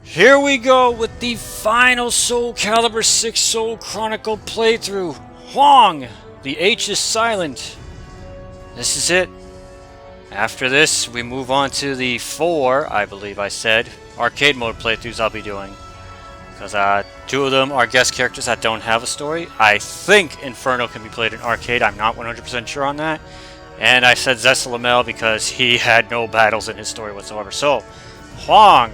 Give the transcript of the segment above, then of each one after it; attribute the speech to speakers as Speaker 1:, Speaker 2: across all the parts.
Speaker 1: Here we go with the final Soul Calibur 6 Soul Chronicle playthrough. Hwang! The H is silent. This is it. After this, we move on to the 4, I believe I said, arcade mode playthroughs I'll be doing. Because 2 of them are guest characters that don't have a story. I think Inferno can be played in arcade. I'm not 100% sure on that. And I said Zessalamel because he had no battles in his story whatsoever. So, Hwang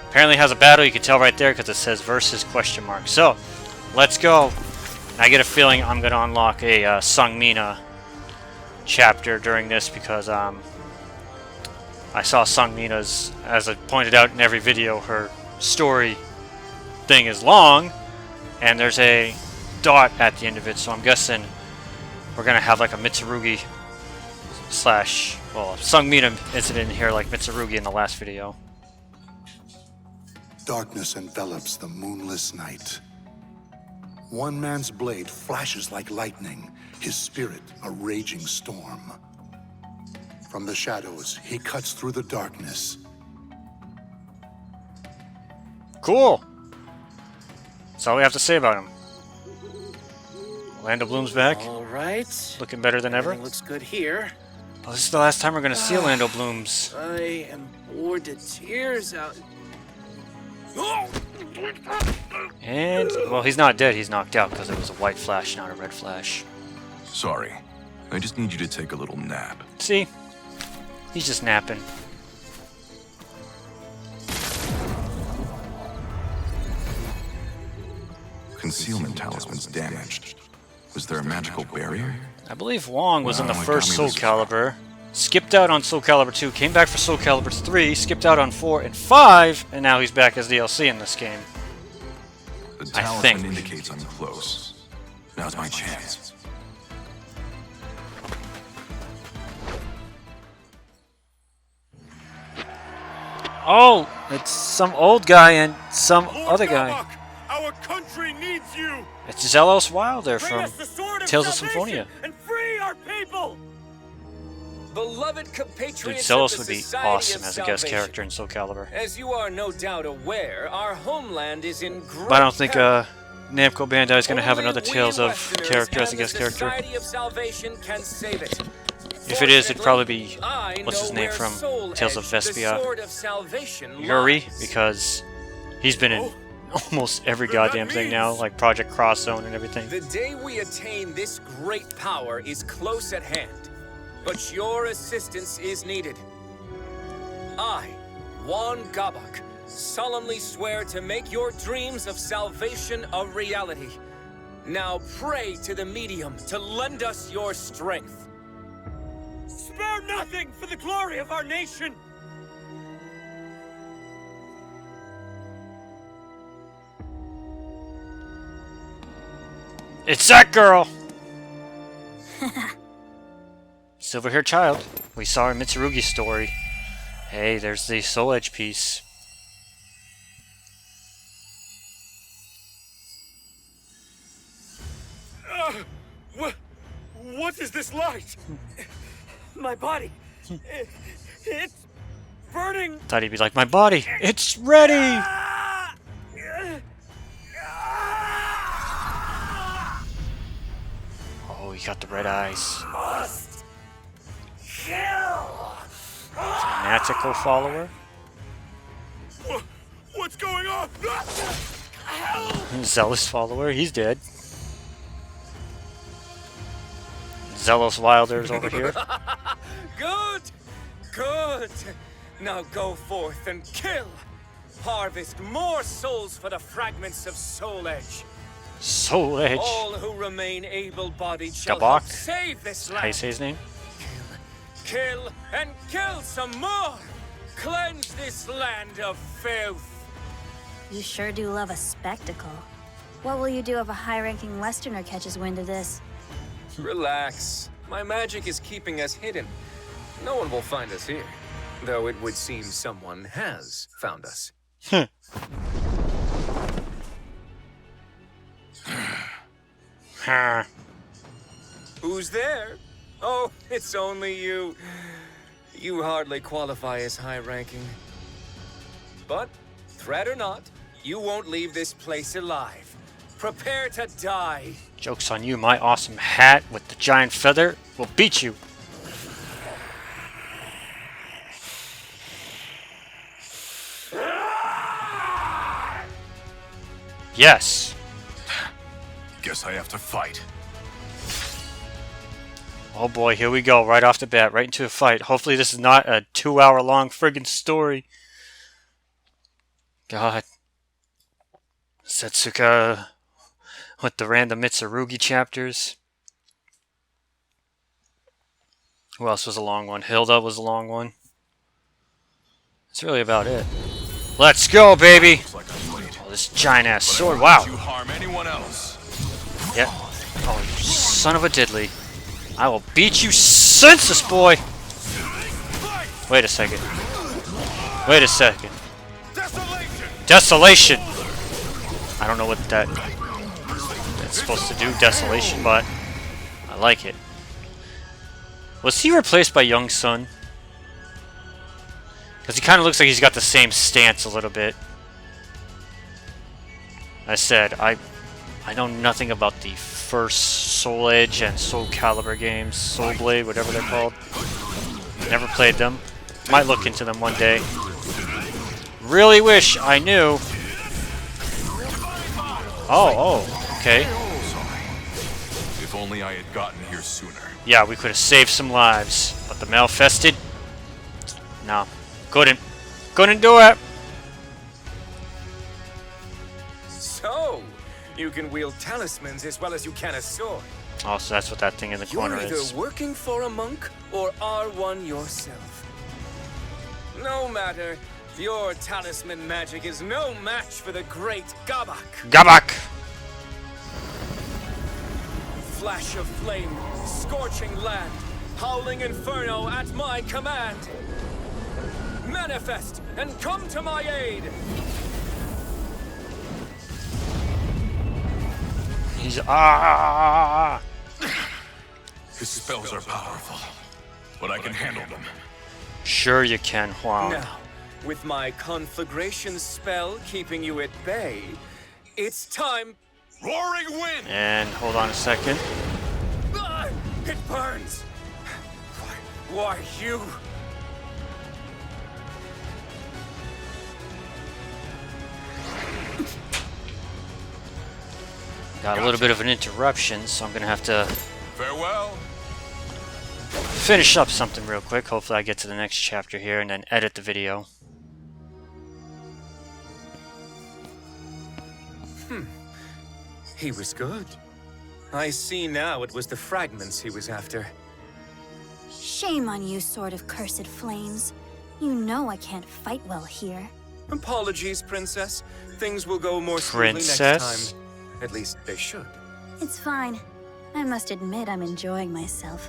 Speaker 1: apparently has a battle. You can tell right there because it says versus question mark. So, let's go. I get a feeling I'm going to unlock a Seong chapter during this because I saw Seong, as I pointed out in every video, her story thing is long and there's a dot at the end of it, so I'm guessing we're going to have like a Mitsurugi slash, well, Seong incident here like Mitsurugi in the last video.
Speaker 2: Darkness envelops the moonless night. One man's blade flashes like lightning, his spirit a raging storm. From the shadows, he cuts through the darkness.
Speaker 1: Cool! That's all we have to say about him. Land of Bloom's back.
Speaker 3: All right.
Speaker 1: Looking better than ever.
Speaker 3: Everything looks good here.
Speaker 1: Oh, this is the last time we're going to see Orlando Bloom's.
Speaker 3: I am bored to tears out.
Speaker 1: And, well, he's not dead. He's knocked out because it was a white flash, not a red flash.
Speaker 4: Sorry. I just need you to take a little nap.
Speaker 1: See? He's just napping.
Speaker 4: Concealment talisman's damaged. Was there a magical barrier?
Speaker 1: I believe Hwang was in the
Speaker 4: Well, it
Speaker 1: first
Speaker 4: got
Speaker 1: Soul
Speaker 4: me this
Speaker 1: Calibur, skipped out on Soul Calibur 2, came back for Soul Calibur 3, skipped out on 4 and 5, and now he's back as DLC in this game.
Speaker 4: The
Speaker 1: I
Speaker 4: talisman
Speaker 1: think.
Speaker 4: indicates I'm close. Now's my chance.
Speaker 1: Oh, it's some old guy and some other guy.
Speaker 5: Our country needs you.
Speaker 1: It's Zelos Wilder
Speaker 5: Bring
Speaker 1: from
Speaker 5: us the sword of
Speaker 1: Tales of
Speaker 5: salvation
Speaker 1: Symphonia.
Speaker 5: and free our people.
Speaker 6: Beloved
Speaker 1: Dude,
Speaker 6: compatriots
Speaker 1: Zelos
Speaker 6: of
Speaker 1: would
Speaker 6: the
Speaker 1: be
Speaker 6: Society
Speaker 1: awesome
Speaker 6: of
Speaker 1: as a guest
Speaker 6: Salvation.
Speaker 1: character in Soul Calibur.
Speaker 6: As you are no doubt aware, our homeland is in great
Speaker 1: But I don't think
Speaker 6: peril.
Speaker 1: Namco Bandai is going to have
Speaker 6: Only
Speaker 1: another
Speaker 6: we
Speaker 1: Tales of
Speaker 6: Westerners
Speaker 1: character as a
Speaker 6: and
Speaker 1: guest
Speaker 6: the
Speaker 1: character.
Speaker 6: Society of Salvation can save it.
Speaker 1: If it is, it'd probably be,
Speaker 6: I
Speaker 1: what's his
Speaker 6: know
Speaker 1: name
Speaker 6: where
Speaker 1: from
Speaker 6: Soul
Speaker 1: Tales of
Speaker 6: Edge, the
Speaker 1: Vespia?
Speaker 6: Sword of Salvation,
Speaker 1: Yuri,
Speaker 6: lies.
Speaker 1: because he's been in almost every
Speaker 5: What that
Speaker 1: goddamn thing
Speaker 5: means.
Speaker 1: now, like Project Cross Zone and everything.
Speaker 6: The day we attain this great power is close at hand, but your assistance is needed. I, Juan Gabak, solemnly swear to make your dreams of salvation a reality. Now pray to the medium to lend us your strength.
Speaker 5: Spare nothing for the glory of our nation.
Speaker 1: It's that girl! Silver-haired child. We saw her in Mitsurugi's story. Hey, there's the Soul Edge piece.
Speaker 5: What is this light? My body. It's burning.
Speaker 1: Thought he'd be like, my body, it's ready!
Speaker 5: Ah!
Speaker 1: Oh, he got the red eyes.
Speaker 5: Must kill.
Speaker 1: Fanatical follower?
Speaker 5: What's going on? Help!
Speaker 1: Zealous follower, he's dead. Zealous Wilder's over here.
Speaker 6: Good! Good! Now go forth and kill! Harvest more souls for the fragments of Soul Edge.
Speaker 1: Soul Edge.
Speaker 6: All who remain able-bodied shall
Speaker 1: Gabak?
Speaker 6: help save this
Speaker 1: How you
Speaker 6: land.
Speaker 1: say his name?
Speaker 6: Kill and kill some more! Cleanse this land of filth!
Speaker 7: You sure do love a spectacle. What will you do if a high-ranking Westerner catches wind of this?
Speaker 6: Relax. My magic is keeping us hidden. No one will find us here. Though it would seem someone has found us. Who's there? Oh, it's only you. You hardly qualify as high-ranking. But Threat or not, you won't leave this place alive. Prepare to die.
Speaker 1: Joke's on you, my awesome hat with the giant feather will beat you. Yes.
Speaker 4: Guess I have to fight.
Speaker 1: Oh boy, here we go, right off the bat, right into a fight. Hopefully this is not a 2-hour-long friggin' story. God. Setsuka with the random Mitsurugi chapters. Who else was a long one? Hilda was a long one. That's really about it. Let's go, baby! Oh, this giant-ass sword, wow.
Speaker 4: You harm anyone else.
Speaker 1: Yeah. Oh, you son of a diddly. I will beat you senseless, boy! Wait a second. Wait a second. Desolation! I don't know what that's supposed to do, desolation, but I like it. Was he replaced by Young Sun? Because he kind of looks like he's got the same stance a little bit. I said, I know nothing about the first Soul Edge and Soul Calibur games, Soul Blade, whatever they're called. Never played them. Might look into them one day. Really wish I knew. Oh, okay.
Speaker 4: If only I had gotten here sooner.
Speaker 1: Yeah, we could have saved some lives, but the Malfested? No, couldn't do it.
Speaker 6: So, you can wield talismans as well as you can a sword.
Speaker 1: Oh, so that's what that thing in the corner
Speaker 6: You're either
Speaker 1: is.
Speaker 6: working for a monk or are one yourself. No matter, your talisman magic is no match for the great Gabak.
Speaker 1: Gabak!
Speaker 6: Flash of flame, scorching land, howling inferno at my command. Manifest and come to my aid.
Speaker 1: He's
Speaker 4: His spells are powerful, but I can handle them.
Speaker 1: Sure you can, Hwang.
Speaker 6: Now, with my conflagration spell keeping you at bay, it's time.
Speaker 4: Roaring wind!
Speaker 1: And hold on a second.
Speaker 6: Ah, it burns. Why you?
Speaker 1: Got a little bit of an interruption, so I'm gonna have to
Speaker 4: Farewell.
Speaker 1: finish up something real quick. Hopefully I get to the next chapter here and then edit the video.
Speaker 6: He was good. I see now it was the fragments he was after.
Speaker 7: Shame on you, Sword of Cursed Flames. You know I can't fight well here.
Speaker 6: Apologies, Princess. Things will go more smoothly next
Speaker 1: Princess?
Speaker 6: time. At least they should.
Speaker 7: It's fine. I must admit I'm enjoying myself.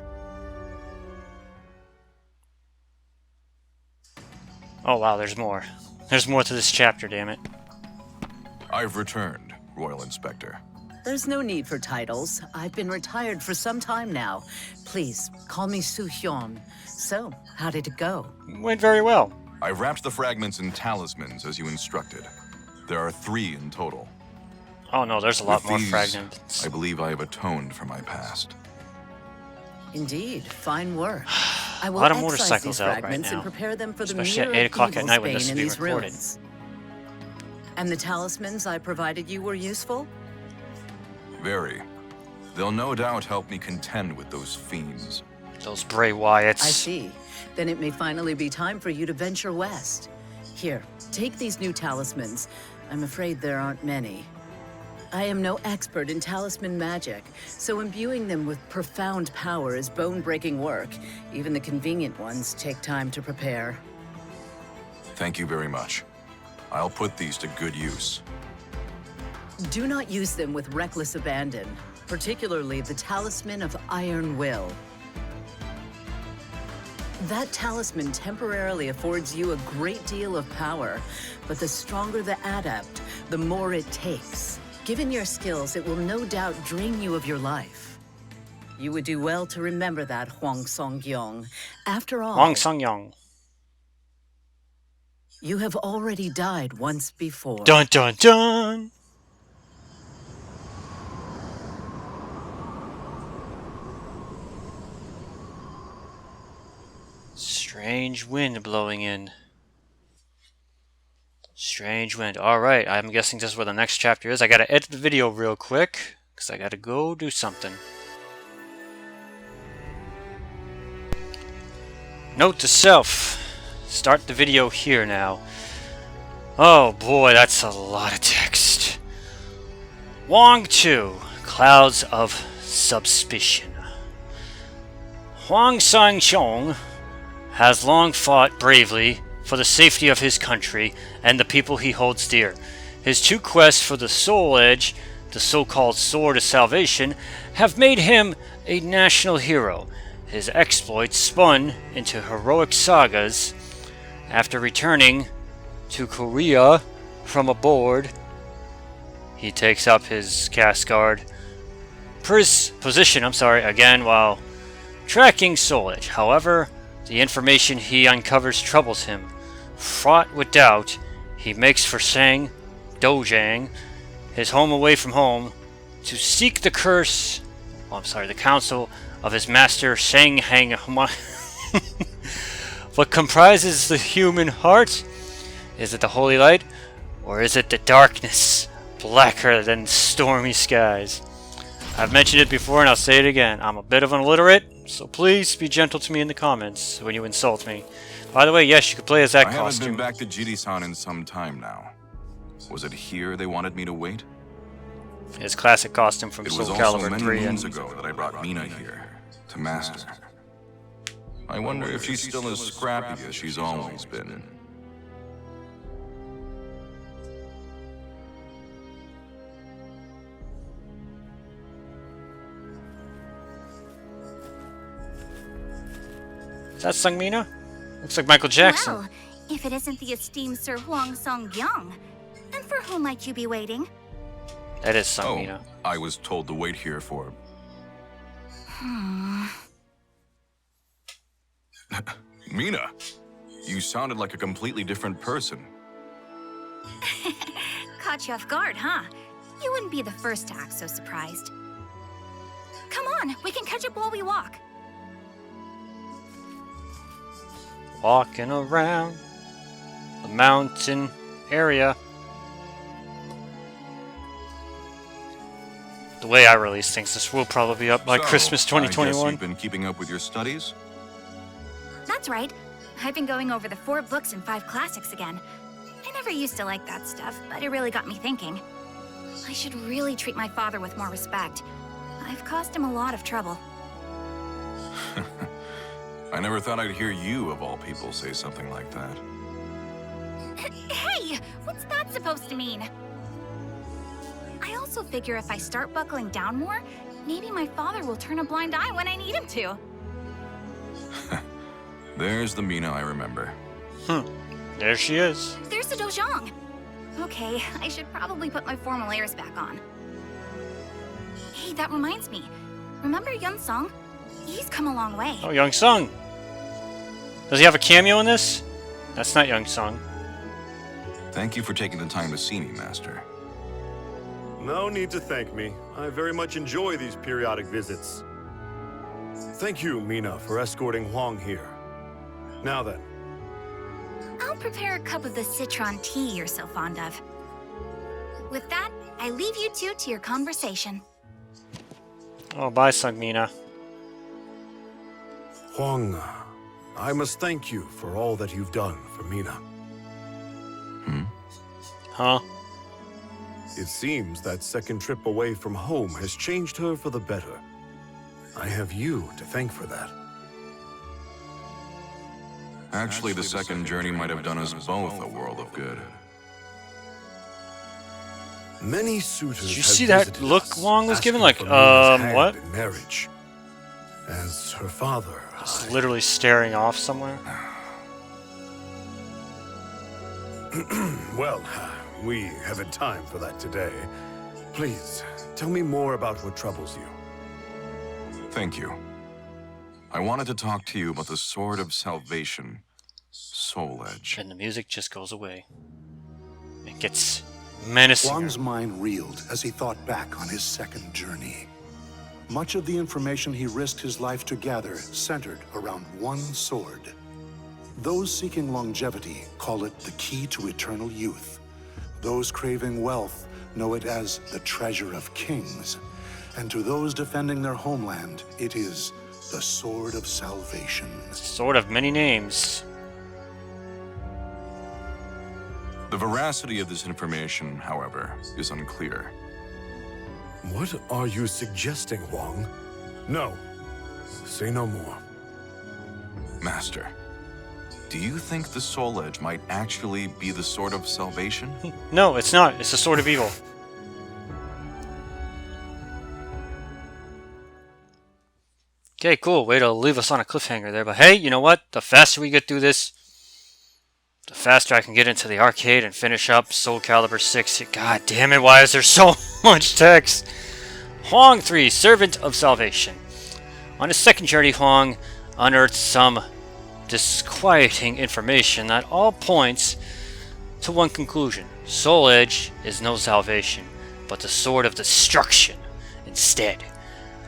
Speaker 1: Oh wow, there's more. There's more to this chapter, damn it.
Speaker 4: I've returned, Royal Inspector.
Speaker 8: There's no need for titles. I've been retired for some time now. Please, call me Su Hyun. So, how did it go?
Speaker 1: Went very well.
Speaker 4: I wrapped the fragments in talismans as you instructed. There are 3 in total.
Speaker 1: Oh no, there's a lot
Speaker 4: With
Speaker 1: more
Speaker 4: these,
Speaker 1: fragments.
Speaker 4: I believe I have atoned for my past.
Speaker 8: Indeed, fine work. I will
Speaker 1: lot of
Speaker 8: excise
Speaker 1: motorcycles
Speaker 8: these
Speaker 1: out right
Speaker 8: fragments
Speaker 1: now.
Speaker 8: and prepare them for the
Speaker 1: Especially at
Speaker 8: mirror
Speaker 1: 8
Speaker 8: of
Speaker 1: o'clock at
Speaker 8: evil's
Speaker 1: night when
Speaker 8: bane
Speaker 1: this is
Speaker 8: in
Speaker 1: being
Speaker 8: these
Speaker 1: recorded.
Speaker 8: ruins. And the talismans I provided you were useful?
Speaker 4: Very. They'll no doubt help me contend with those fiends.
Speaker 1: Those Bray Wyatts.
Speaker 8: I see. Then it may finally be time for you to venture west. Here, take these new talismans. I'm afraid there aren't many. I am no expert in talisman magic, so imbuing them with profound power is bone-breaking work. Even the convenient ones take time to prepare.
Speaker 4: Thank you very much. I'll put these to good use.
Speaker 8: Do not use them with reckless abandon, particularly the Talisman of Iron Will. That talisman temporarily affords you a great deal of power, but the stronger the adept, the more it takes. Given your skills, it will no doubt drain you of your life. You would do well to remember that, Hwang Song-gyong. After all,
Speaker 1: Hwang Sung-yong.
Speaker 8: You have already died once before.
Speaker 1: Dun dun dun! Strange wind blowing in. Strange wind. Alright, I'm guessing this is where the next chapter is. I gotta edit the video real quick, because I gotta go do something. Note to self. Start the video here now. Oh boy, that's a lot of text. Hwang 2. Clouds of Suspicion. Hwang Sang-cheong has long fought bravely for the safety of his country and the people he holds dear. His two quests for the Soul Edge, the so-called Sword of Salvation, have made him a national hero. His exploits spun into heroic sagas. After returning to Korea from aboard, he takes up his cascard position again while tracking Soul Edge. However, the information he uncovers troubles him. Fraught with doubt, he makes for Sang Dojang, his home away from home, to seek the the counsel of his master Sang Hang. What comprises the human heart? Is it the holy light, or is it the darkness, blacker than stormy skies? I've mentioned it before and I'll say it again. I'm a bit of an illiterate, so please be gentle to me in the comments when you insult me. By the way, yes, you could play as that costume.
Speaker 4: I haven't been back to Jiri-san in some time now. Was it here they wanted me to wait?
Speaker 1: His classic costume from Soul Calibur 3.
Speaker 4: It was also many moons ago that I brought Mina here to master. I wonder if she's still as scrappy as she's always been.
Speaker 1: Is that Sungmina? Looks like Michael Jackson.
Speaker 7: Well, if it isn't the esteemed Sir Hwang Song-gyong, and for whom might you be waiting?
Speaker 1: That is Sungmina.
Speaker 4: Oh, I was told to wait here for... Mina, you sounded like a completely different person.
Speaker 7: Caught you off guard, huh? You wouldn't be the first to act so surprised. Come on, we can catch up while we walk.
Speaker 1: Walking around the mountain area. The way I release things, this will probably be up by Christmas 2021.
Speaker 4: I guess you've been keeping up with your studies?
Speaker 7: That's right. I've been going over the 4 books and 5 classics again. I never used to like that stuff, but it really got me thinking. I should really treat my father with more respect. I've caused him a lot of trouble.
Speaker 4: I never thought I'd hear you, of all people, say something like that.
Speaker 7: Hey! What's that supposed to mean? I also figure if I start buckling down more, maybe my father will turn a blind eye when I need him to.
Speaker 4: There's the Mina I remember.
Speaker 1: There she is.
Speaker 7: There's the Dojang. Okay, I should probably put my formal airs back on. Hey, that reminds me. Remember Yun Sung? He's come a long way.
Speaker 1: Oh, Young Sung. Does he have a cameo in this? That's not Young Sung.
Speaker 4: Thank you for taking the time to see me, Master.
Speaker 5: No need to thank me. I very much enjoy these periodic visits. Thank you, Mina, for escorting Hwang here. Now then.
Speaker 7: I'll prepare a cup of the citron tea you're so fond of. With that, I leave you two to your conversation.
Speaker 1: Oh, bye, Sungmina.
Speaker 5: Hwang, I must thank you for all that you've done for Mina.
Speaker 1: Huh?
Speaker 5: It seems that second trip away from home has changed her for the better. I have you to thank for that.
Speaker 4: Actually, the second journey might have done us both a world of good.
Speaker 5: Many suitors
Speaker 1: Did you
Speaker 5: have
Speaker 1: see that
Speaker 5: visited
Speaker 1: look
Speaker 5: us,
Speaker 1: Hwang was
Speaker 5: asking
Speaker 1: given? Like,
Speaker 5: for Mina's hand
Speaker 1: what?
Speaker 5: in marriage. As her father,
Speaker 1: Just literally staring off somewhere.
Speaker 5: Well, we haven't time for that today. Please, tell me more about what troubles you.
Speaker 4: Thank you. I wanted to talk to you about the Sword of Salvation, Soul Edge.
Speaker 1: And the music just goes away. It gets menacing.
Speaker 2: Hwang's mind reeled as he thought back on his second journey. Much of the information he risked his life to gather centered around one sword. Those seeking longevity call it the key to eternal youth. Those craving wealth know it as the treasure of kings. And to those defending their homeland, it is the sword of salvation.
Speaker 1: Sword of many names.
Speaker 4: The veracity of this information, however, is unclear.
Speaker 5: What are you suggesting, Hwang? No. Say no more.
Speaker 4: Master, do you think the Soul Edge might actually be the sword of salvation?
Speaker 1: No, it's not. It's the sword of evil. Okay, cool. Way to leave us on a cliffhanger there. But hey, you know what? The faster we get through this, the faster I can get into the arcade and finish up Soul Calibur 6. God damn it, why is there so much text? Hwang 3, Servant of Salvation. On his second journey, Hwang unearthed some disquieting information that all points to one conclusion. Soul Edge is no salvation, but the sword of destruction instead.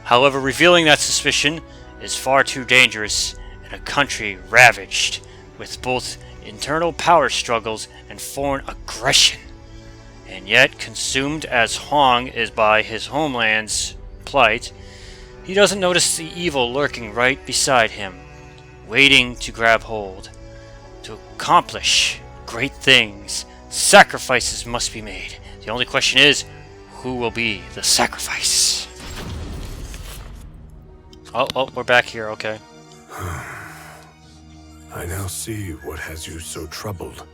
Speaker 1: However, revealing that suspicion is far too dangerous in a country ravaged with both internal power struggles and foreign aggression. And yet, consumed as Hwang is by his homeland's plight, he doesn't notice the evil lurking right beside him, waiting to grab hold. To accomplish great things, sacrifices must be made. The only question is, who will be the sacrifice? Oh, we're back here, okay.
Speaker 5: I now see what has you so troubled.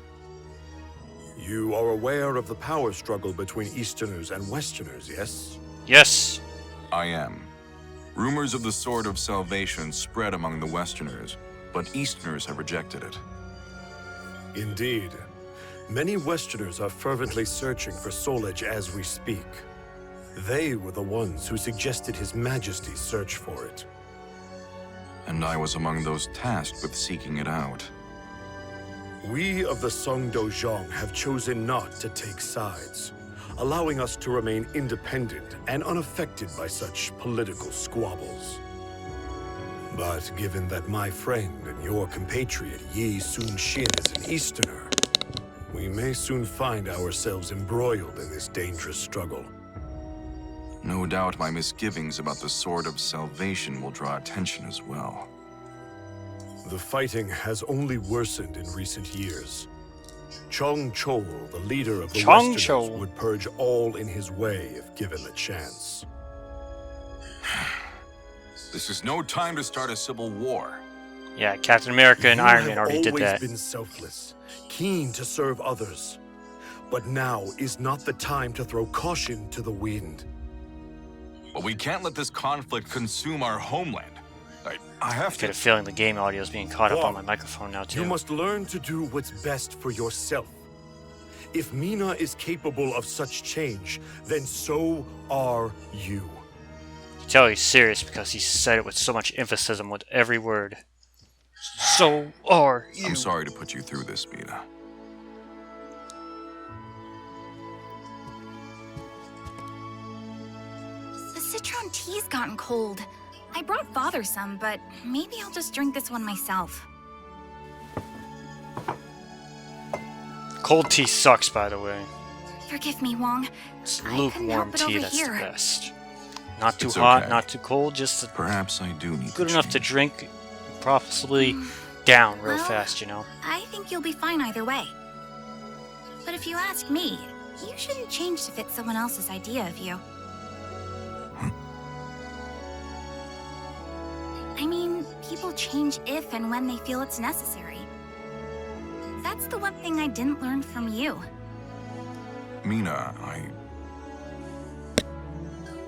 Speaker 5: You are aware of the power struggle between Easterners and Westerners, yes?
Speaker 1: Yes.
Speaker 4: I am. Rumors of the Sword of Salvation spread among the Westerners, but Easterners have rejected it.
Speaker 5: Indeed. Many Westerners are fervently searching for Soul Edge as we speak. They were the ones who suggested His Majesty's search for it.
Speaker 4: And I was among those tasked with seeking it out.
Speaker 5: We of the Songdo-jong have chosen not to take sides, allowing us to remain independent and unaffected by such political squabbles. But given that my friend and your compatriot Yi Sun-shin is an Easterner, we may soon find ourselves embroiled in this dangerous struggle.
Speaker 4: No doubt my misgivings about the Sword of Salvation will draw attention as well.
Speaker 5: The fighting has only worsened in recent years. Chong Chol, the leader of the Westerners, would purge all in his way if given the chance.
Speaker 4: This is no time to start a civil war.
Speaker 1: Yeah, Captain America and Iron Man already did that.
Speaker 5: You have always been selfless, keen to serve others. But now is not the time to throw caution to the wind.
Speaker 4: But we can't let this conflict consume our homeland. I have
Speaker 1: I get a feeling the game audio is being caught up on my microphone now, too.
Speaker 5: You must learn to do what's best for yourself. If Mina is capable of such change, then so are you.
Speaker 1: You can tell he's serious because he said it with so much emphasis with every word. So are you.
Speaker 4: I'm sorry to put you through this, Mina.
Speaker 7: The citron tea's gotten cold. I brought Father some, but maybe I'll just drink this one myself.
Speaker 1: Cold tea sucks, by the way.
Speaker 7: Forgive me, Hwang.
Speaker 1: It's
Speaker 7: I
Speaker 1: lukewarm
Speaker 7: couldn't help but
Speaker 1: tea that's
Speaker 7: overhear.
Speaker 1: the best. Not too
Speaker 4: It's
Speaker 1: hot,
Speaker 4: okay.
Speaker 1: not too cold, just
Speaker 4: Perhaps I do need
Speaker 1: good
Speaker 4: to
Speaker 1: enough to
Speaker 4: change.
Speaker 1: drink, possibly down real
Speaker 7: Well,
Speaker 1: fast, you know?
Speaker 7: I think you'll be fine either way. But if you ask me, you shouldn't change to fit someone else's idea of you. I mean, people change if and when they feel it's necessary. That's the one thing I didn't learn from you.
Speaker 4: Mina,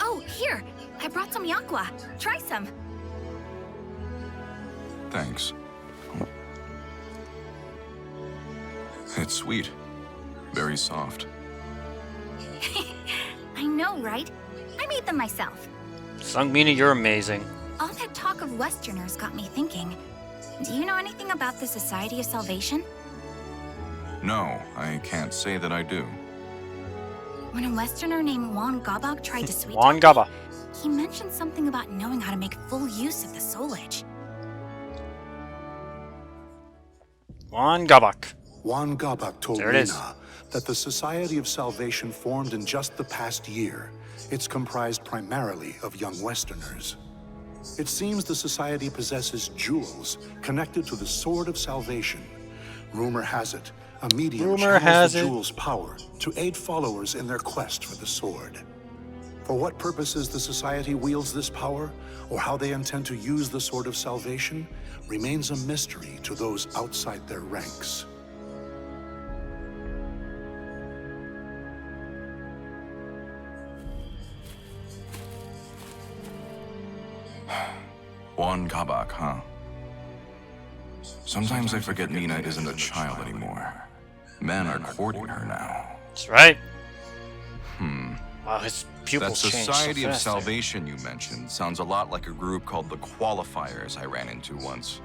Speaker 7: Oh, here! I brought some yakwa. Try some.
Speaker 4: Thanks. It's sweet. Very soft.
Speaker 7: I know, right? I made them myself.
Speaker 1: Sungmina, you're amazing.
Speaker 7: All that talk of Westerners got me thinking. Do you know anything about the Society of Salvation?
Speaker 4: No, I can't say that I do.
Speaker 7: When a Westerner named Juan Gabak tried to sweet
Speaker 1: Juan
Speaker 7: talk me,
Speaker 1: Gaba.
Speaker 7: he mentioned something about knowing how to make full use of the Soul Edge.
Speaker 1: Juan Gabak.
Speaker 2: Juan Gabak told
Speaker 1: There it is.
Speaker 2: Mina that the Society of Salvation formed in just the past year. It's comprised primarily of young Westerners. It seems the Society possesses jewels connected to the Sword of Salvation. Rumor has it, a medium channels the jewel's power to aid followers in their quest for the sword. For what purposes the Society wields this power, or how they intend to use the Sword of Salvation, remains a mystery to those outside their ranks.
Speaker 4: Juan Gabak, huh? Sometimes I forget Nina isn't a child anymore. Men are courting her now.
Speaker 1: That's right. Wow, his
Speaker 4: That
Speaker 1: pupils changed so
Speaker 4: Society of
Speaker 1: fast there.
Speaker 4: Salvation you mentioned sounds a lot like a group called the Qualifiers I ran into once.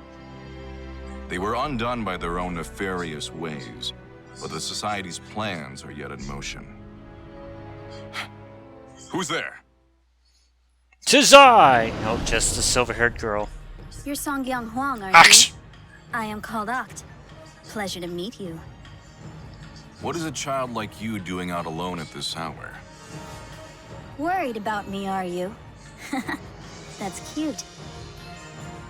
Speaker 4: They were undone by their own nefarious ways, but the Society's plans are yet in motion. Who's there?
Speaker 1: 'Tis I! No, just the silver-haired girl.
Speaker 9: You're Chronicle Hwang, are
Speaker 1: Ax!
Speaker 9: you? I am called Oct. Pleasure to meet you.
Speaker 4: What is a child like you doing out alone at this hour?
Speaker 9: Worried about me, are you? That's cute.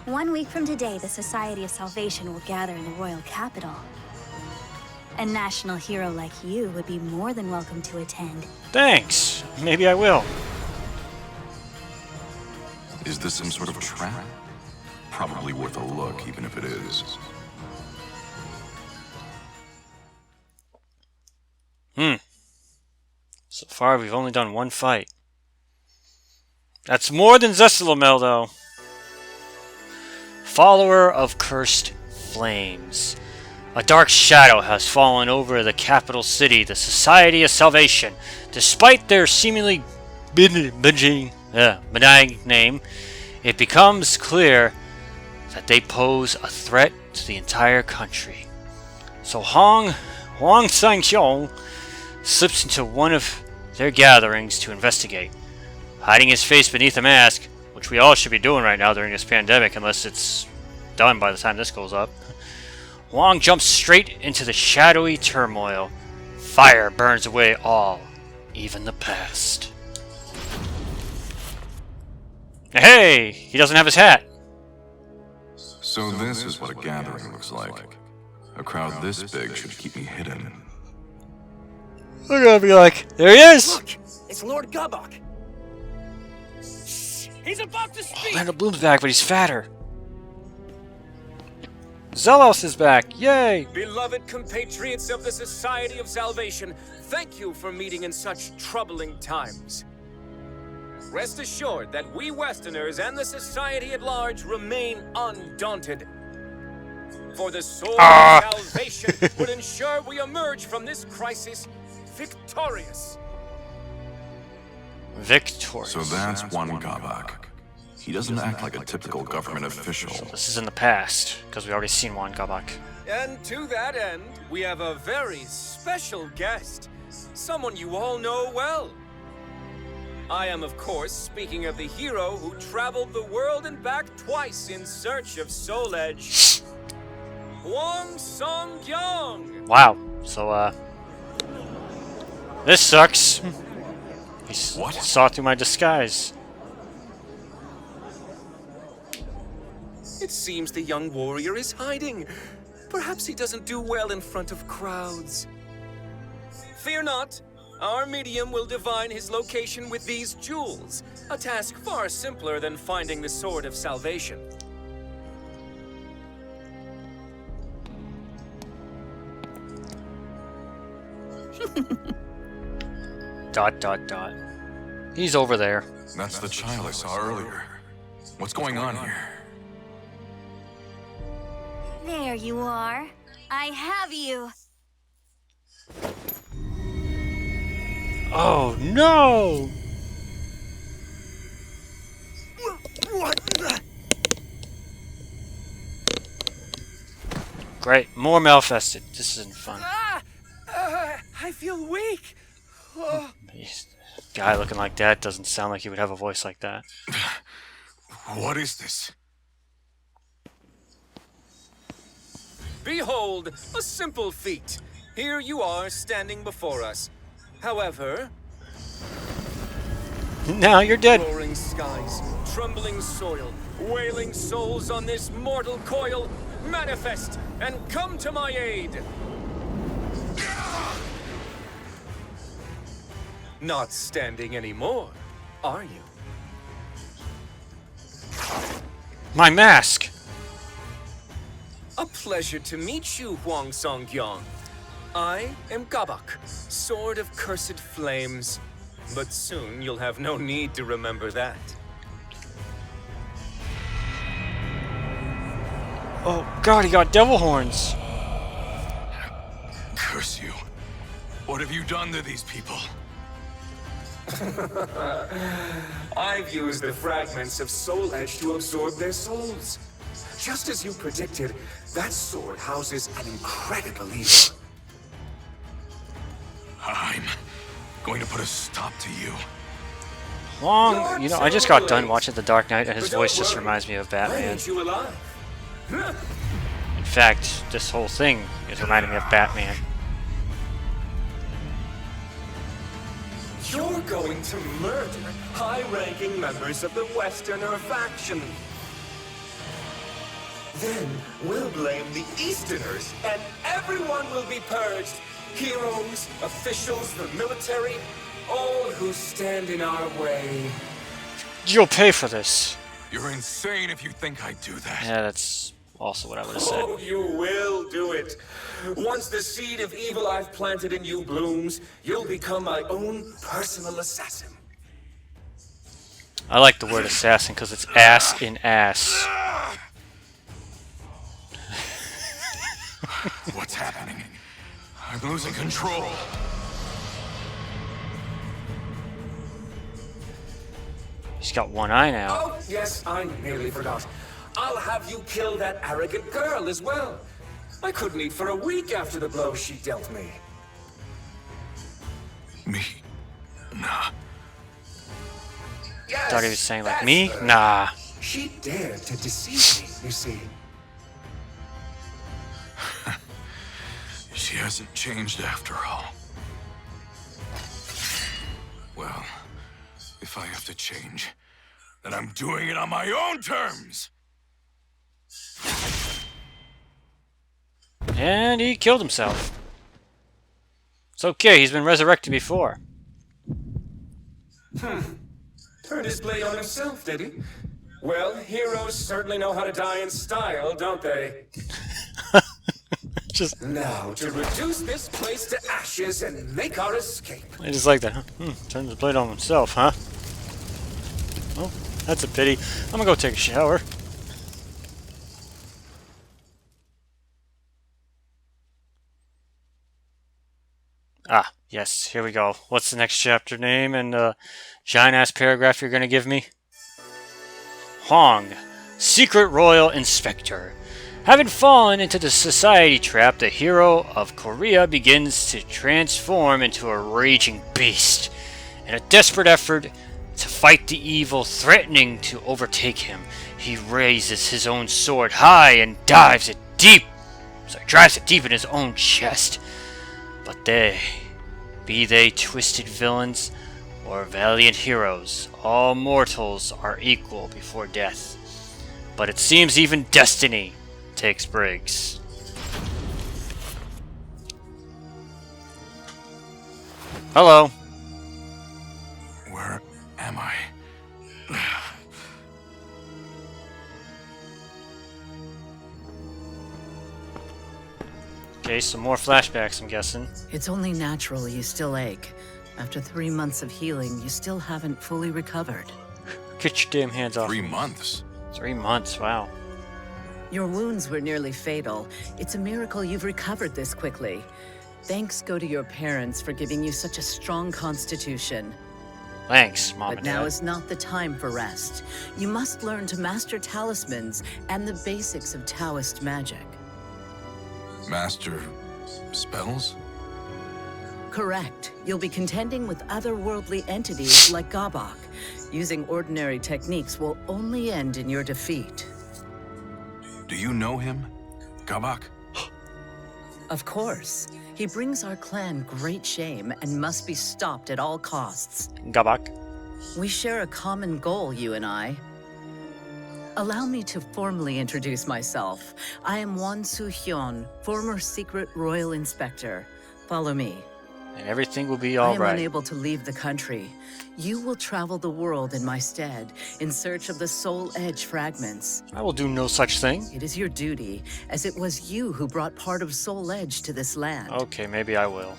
Speaker 9: 1 week from today, the Society of Salvation will gather in the royal capital. A national hero like you would be more than welcome to attend.
Speaker 1: Thanks. Maybe I will.
Speaker 4: Is this some sort of trap? Probably worth a look, even if it is.
Speaker 1: So far, we've only done one fight. That's more than Zestalomel, though. Follower of Cursed Flames. A dark shadow has fallen over the capital city, the Society of Salvation. Despite their seemingly benign name, it becomes clear that they pose a threat to the entire country. So Huang Sang-xiong slips into one of their gatherings to investigate. Hiding his face beneath a mask, which we all should be doing right now during this pandemic, unless it's done by the time this goes up. Huang jumps straight into the shadowy turmoil. Fire burns away all, even the past. Hey, he doesn't have his hat.
Speaker 4: So this is what a gathering looks like. A crowd this big should keep me hidden.
Speaker 1: We're gonna be like, there he is!
Speaker 6: Look, it's Lord Gabak. He's about to speak.
Speaker 1: Orlando Bloom's back, but he's fatter. Zelos is back, yay!
Speaker 6: Beloved compatriots of the Society of Salvation, thank you for meeting in such troubling times. Rest assured that we Westerners and the Society at large remain undaunted. For the Sword of Salvation would ensure we emerge from this crisis victorious.
Speaker 1: Victorious.
Speaker 4: So that's Juan Gabak. He doesn't act like a typical government official.
Speaker 1: This is in the past, because we already seen Juan Gabak.
Speaker 6: And to that end, we have a very special guest. Someone you all know well. I am, of course, speaking of the hero who traveled the world and back twice in search of Soul Edge. Hwang Song-gyong!
Speaker 1: Wow, so, this sucks. He saw through my disguise.
Speaker 6: It seems the young warrior is hiding. Perhaps he doesn't do well in front of crowds. Fear not. Our medium will divine his location with these jewels. A task far simpler than finding the Sword of Salvation.
Speaker 1: Dot, dot, dot. He's over there.
Speaker 4: That's the child I saw earlier. What's going on here?
Speaker 9: There you are. I have you.
Speaker 1: Oh, no! great. More Malfested. This isn't fun.
Speaker 3: I feel weak. Oh.
Speaker 1: Guy looking like that doesn't sound like he would have a voice like that.
Speaker 4: What is this?
Speaker 6: Behold, a simple feat. Here you are standing before us. However,
Speaker 1: Now you're dead.
Speaker 6: roaring skies, trembling soil, wailing souls on this mortal coil, manifest and come to my aid. Not standing anymore, are you?
Speaker 1: My mask!
Speaker 6: A pleasure to meet you, Hwang Song-kyung. I am Gabak, Sword of Cursed Flames. But soon you'll have no need to remember that.
Speaker 1: Oh god, he got devil horns!
Speaker 4: Curse you. What have you done to these people?
Speaker 6: I've used the fragments of Soul Edge to absorb their souls. Just as you predicted, that sword houses an incredible evil.
Speaker 4: I'm going to put a stop to you.
Speaker 1: Hwang, you know, I just got done watching The Dark Knight and his voice just reminds me of
Speaker 6: I
Speaker 1: Batman.
Speaker 6: need you alive.
Speaker 1: In fact, this whole thing is reminding me of Batman.
Speaker 6: You're going to murder high-ranking members of the Westerner faction. Then we'll blame the Easterners, and everyone will be purged. Heroes, officials, the military, all who stand in our way.
Speaker 1: You'll pay for this.
Speaker 4: You're insane if you think I'd do that.
Speaker 1: Yeah, that's also what I would have said.
Speaker 6: Oh, you will do it. Once the seed of evil I've planted in you blooms, you'll become my own personal assassin.
Speaker 1: I like the word assassin because it's ass in ass.
Speaker 4: What's happening? I'm losing control.
Speaker 1: He's got one eye now.
Speaker 6: Oh, yes, I nearly forgot. I'll have you kill that arrogant girl as well. I couldn't eat for a week after the blow she dealt me.
Speaker 4: Me? Nah.
Speaker 6: Yes,
Speaker 1: Thought he was saying like
Speaker 6: that's
Speaker 1: me?
Speaker 6: her.
Speaker 1: Nah.
Speaker 6: She dared to deceive me, you see.
Speaker 4: She hasn't changed after all. Well, if I have to change, then I'm doing it on my own terms!
Speaker 1: And he killed himself. It's okay, he's been resurrected before.
Speaker 6: Turned his blade on himself, did he? Well, heroes certainly know how to die in style, don't they?
Speaker 1: Just,
Speaker 6: Now, to reduce this place to ashes and make our escape.
Speaker 1: I just like that. Huh? Turned his blade on himself, huh? Well, that's a pity. I'm gonna go take a shower. Ah, yes, here we go. What's the next chapter name and the giant-ass paragraph you're gonna give me? Hwang, Secret Royal Inspector. Having fallen into the society trap, the hero of Korea begins to transform into a raging beast. In a desperate effort to fight the evil threatening to overtake him, he raises his own sword high and drives it deep in his own chest. But be they twisted villains or valiant heroes, all mortals are equal before death. But it seems even destiny takes breaks. Hello.
Speaker 4: Where am I?
Speaker 1: Okay, some more flashbacks, I'm guessing.
Speaker 8: It's only natural you still ache. After 3 months of healing, you still haven't fully recovered.
Speaker 1: Get your damn hands off.
Speaker 4: 3 months?
Speaker 1: 3 months, wow.
Speaker 8: Your wounds were nearly fatal. It's a miracle you've recovered this quickly. Thanks go to your parents for giving you such a strong constitution.
Speaker 1: Thanks, Mom
Speaker 8: But
Speaker 1: and
Speaker 8: now
Speaker 1: Dad.
Speaker 8: is not the time for rest. You must learn to master talismans and the basics of Taoist magic.
Speaker 4: Master spells?
Speaker 8: Correct. You'll be contending with otherworldly entities like Gabak. Using ordinary techniques will only end in your defeat.
Speaker 4: Do you know him? Gabak?
Speaker 8: Of course. He brings our clan great shame and must be stopped at all costs.
Speaker 1: Gabak.
Speaker 8: We share a common goal, you and I. Allow me to formally introduce myself. I am Won Soo-hyun, former secret royal inspector. Follow me.
Speaker 1: And everything will be
Speaker 8: I
Speaker 1: all
Speaker 8: am
Speaker 1: right.
Speaker 8: unable to leave the country. You will travel the world in my stead, in search of the Soul Edge fragments.
Speaker 1: I will do no such thing.
Speaker 8: It is your duty, as it was you who brought part of Soul Edge to this land.
Speaker 1: Okay, maybe I will.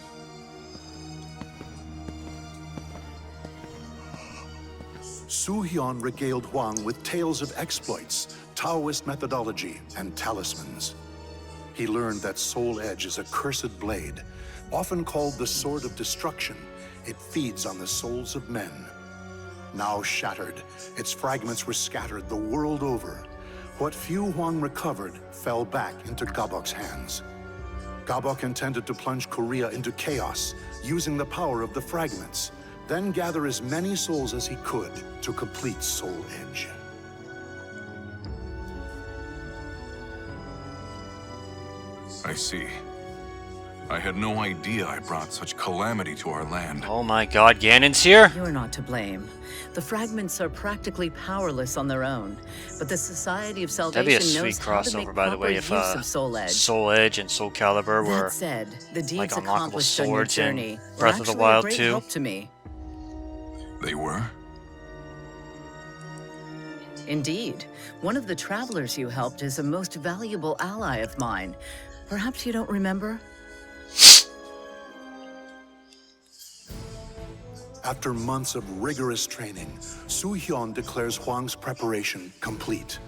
Speaker 2: Soo-hyun regaled Hwang with tales of exploits, Taoist methodology, and talismans. He learned that Soul Edge is a cursed blade, often called the Sword of Destruction. It feeds on the souls of men. Now shattered, its fragments were scattered the world over. What few Hwang recovered fell back into Gabok's hands. Gabok intended to plunge Korea into chaos, using the power of the fragments, then gather as many souls as he could to complete Soul Edge.
Speaker 4: I see. I had no idea I brought such calamity to our land.
Speaker 1: Oh my god, Ganon's here?
Speaker 8: You are not to blame. The fragments are practically powerless on their own, but the Society of
Speaker 1: That'd be a
Speaker 8: Salvation
Speaker 1: sweet
Speaker 8: knows how to make
Speaker 1: crossover, by the way,
Speaker 8: proper
Speaker 1: if
Speaker 8: use of Soul Edge.
Speaker 1: Soul Edge and Soul Calibur were
Speaker 8: That said, the deeds
Speaker 1: like unlockable
Speaker 8: accomplished on your
Speaker 1: swords in
Speaker 8: journey were
Speaker 1: Breath of the
Speaker 8: actually
Speaker 1: Wild
Speaker 8: a great
Speaker 1: 2.
Speaker 8: help to me.
Speaker 4: They were?
Speaker 8: Indeed. One of the travelers you helped is a most valuable ally of mine. Perhaps you don't remember?
Speaker 2: After months of rigorous training, Soo-hyun declares Hwang's preparation complete.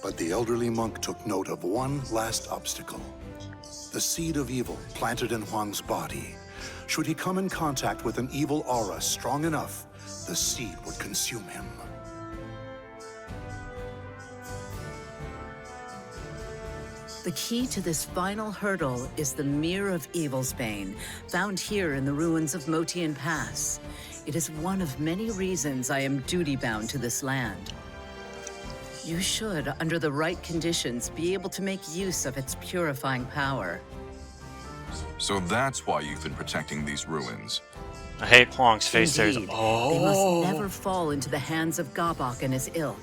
Speaker 2: But the elderly monk took note of one last obstacle. The seed of evil planted in Hwang's body. Should he come in contact with an evil aura strong enough, the seed would consume him.
Speaker 8: The key to this final hurdle is the Mirror of Evil's Bane, found here in the ruins of Motian Pass. It is one of many reasons I am duty-bound to this land. You should, under the right conditions, be able to make use of its purifying power.
Speaker 4: So that's why you've been protecting these ruins.
Speaker 1: I hate Hwang's face there.
Speaker 8: Indeed, they must never fall into the hands of Gabok and his ilk.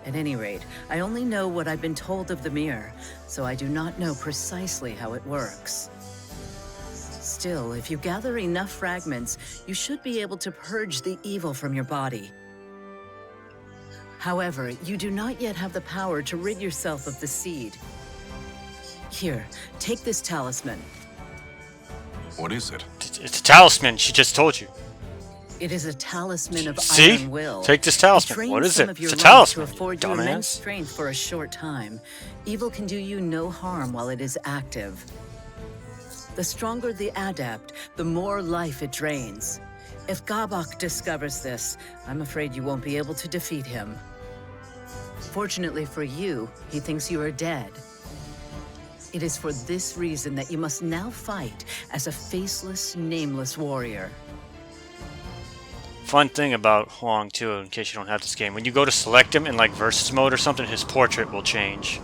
Speaker 8: At any rate, I only know what I've been told of the mirror, so I do not know precisely how it works. Still, if you gather enough fragments, you should be able to purge the evil from your body. However, you do not yet have the power to rid yourself of the seed. Here, take this talisman.
Speaker 4: What is it?
Speaker 1: It's a talisman, she just told you.
Speaker 8: It is a talisman of
Speaker 1: See?
Speaker 8: iron will.
Speaker 1: Take this
Speaker 8: It
Speaker 1: talisman.
Speaker 8: drains
Speaker 1: What is
Speaker 8: some
Speaker 1: it?
Speaker 8: of your
Speaker 1: It's a
Speaker 8: life
Speaker 1: talisman,
Speaker 8: to afford you immense
Speaker 1: dumbass.
Speaker 8: strength for a short time. Evil can do you no harm while it is active. The stronger the adept, the more life it drains. If Gabok discovers this, I'm afraid you won't be able to defeat him. Fortunately for you, he thinks you are dead. It is for this reason that you must now fight as a faceless, nameless warrior.
Speaker 1: Fun thing about Hwang too, in case you don't have this game, when you go to select him in like versus mode or something, his portrait will change.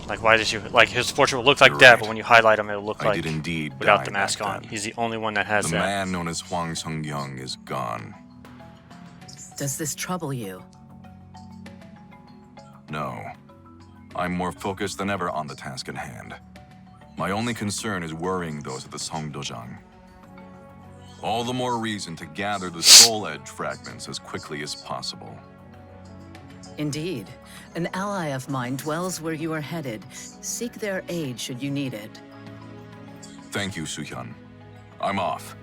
Speaker 1: Like why does you like his portrait will look like
Speaker 4: You're
Speaker 1: that,
Speaker 4: right.
Speaker 1: but when you highlight him, it'll look
Speaker 4: I
Speaker 1: like
Speaker 4: did indeed
Speaker 1: without
Speaker 4: die
Speaker 1: the mask
Speaker 4: back
Speaker 1: on.
Speaker 4: then.
Speaker 1: He's the only one that has
Speaker 4: The
Speaker 1: that.
Speaker 4: man known as Hwang Sung-young is gone.
Speaker 8: Does this trouble you?
Speaker 4: No. I'm more focused than ever on the task at hand. My only concern is worrying those at the Songdojang. All the more reason to gather the Soul Edge fragments as quickly as possible.
Speaker 8: Indeed. An ally of mine dwells where you are headed. Seek their aid should you need it.
Speaker 4: Thank you, Soo-hyun. I'm off.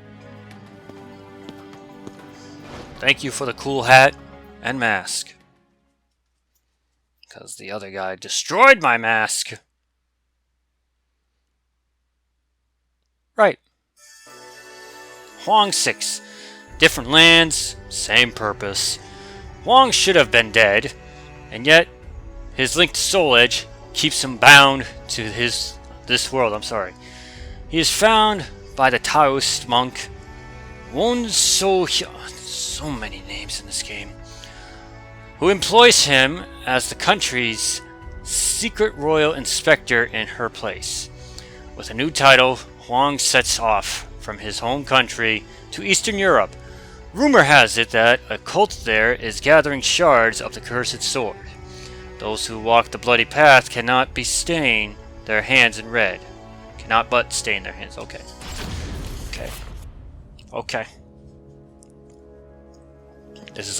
Speaker 1: Thank you for the cool hat and mask. Because the other guy destroyed my mask. Right. Hwang 6. Different lands, same purpose. Hwang should have been dead, and yet his link to Soul Edge keeps him bound to his this world, I'm sorry. He is found by the Taoist monk Won So many names in this game, who employs him as the country's secret royal inspector in her place. With a new title, Hwang sets off from his home country to Eastern Europe. Rumor has it that a cult there is gathering shards of the cursed sword. Those who walk the bloody path cannot but stain their hands in red. Cannot but stain their hands. Okay. Okay. Okay. This is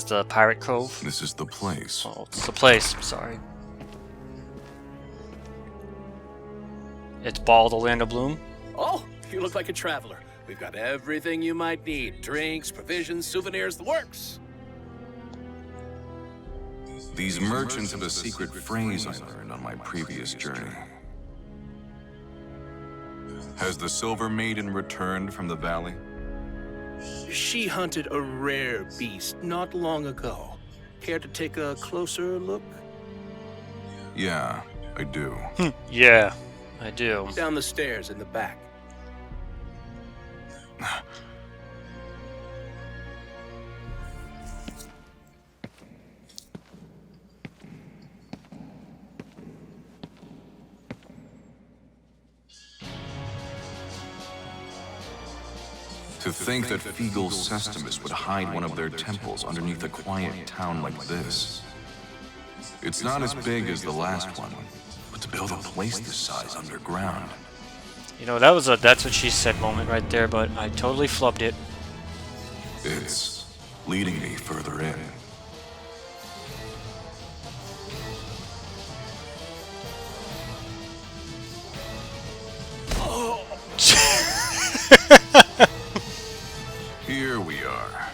Speaker 1: the Pirate Cove.
Speaker 4: This is the place.
Speaker 1: Oh, it's the place. I'm sorry. It's Ball, the Land of Bloom.
Speaker 3: Oh, you look like a traveler. We've got everything you might need. Drinks, provisions, souvenirs, the works.
Speaker 4: These merchants have a secret phrase I learned on my previous journey. Has the Silver Maiden returned from the valley?
Speaker 3: She hunted a rare beast not long ago. Care to take a closer look?
Speaker 4: Yeah, I do.
Speaker 1: Yeah, I do.
Speaker 3: Down the stairs in the back.
Speaker 4: To think that Feegle Sestimus would hide one of their temples underneath a quiet town like this. It's not as big as the last one, but to build a place this size underground.
Speaker 1: You know, that was a "that's what she said" moment right there, but I totally flubbed it.
Speaker 4: It's leading me further in. Here we are.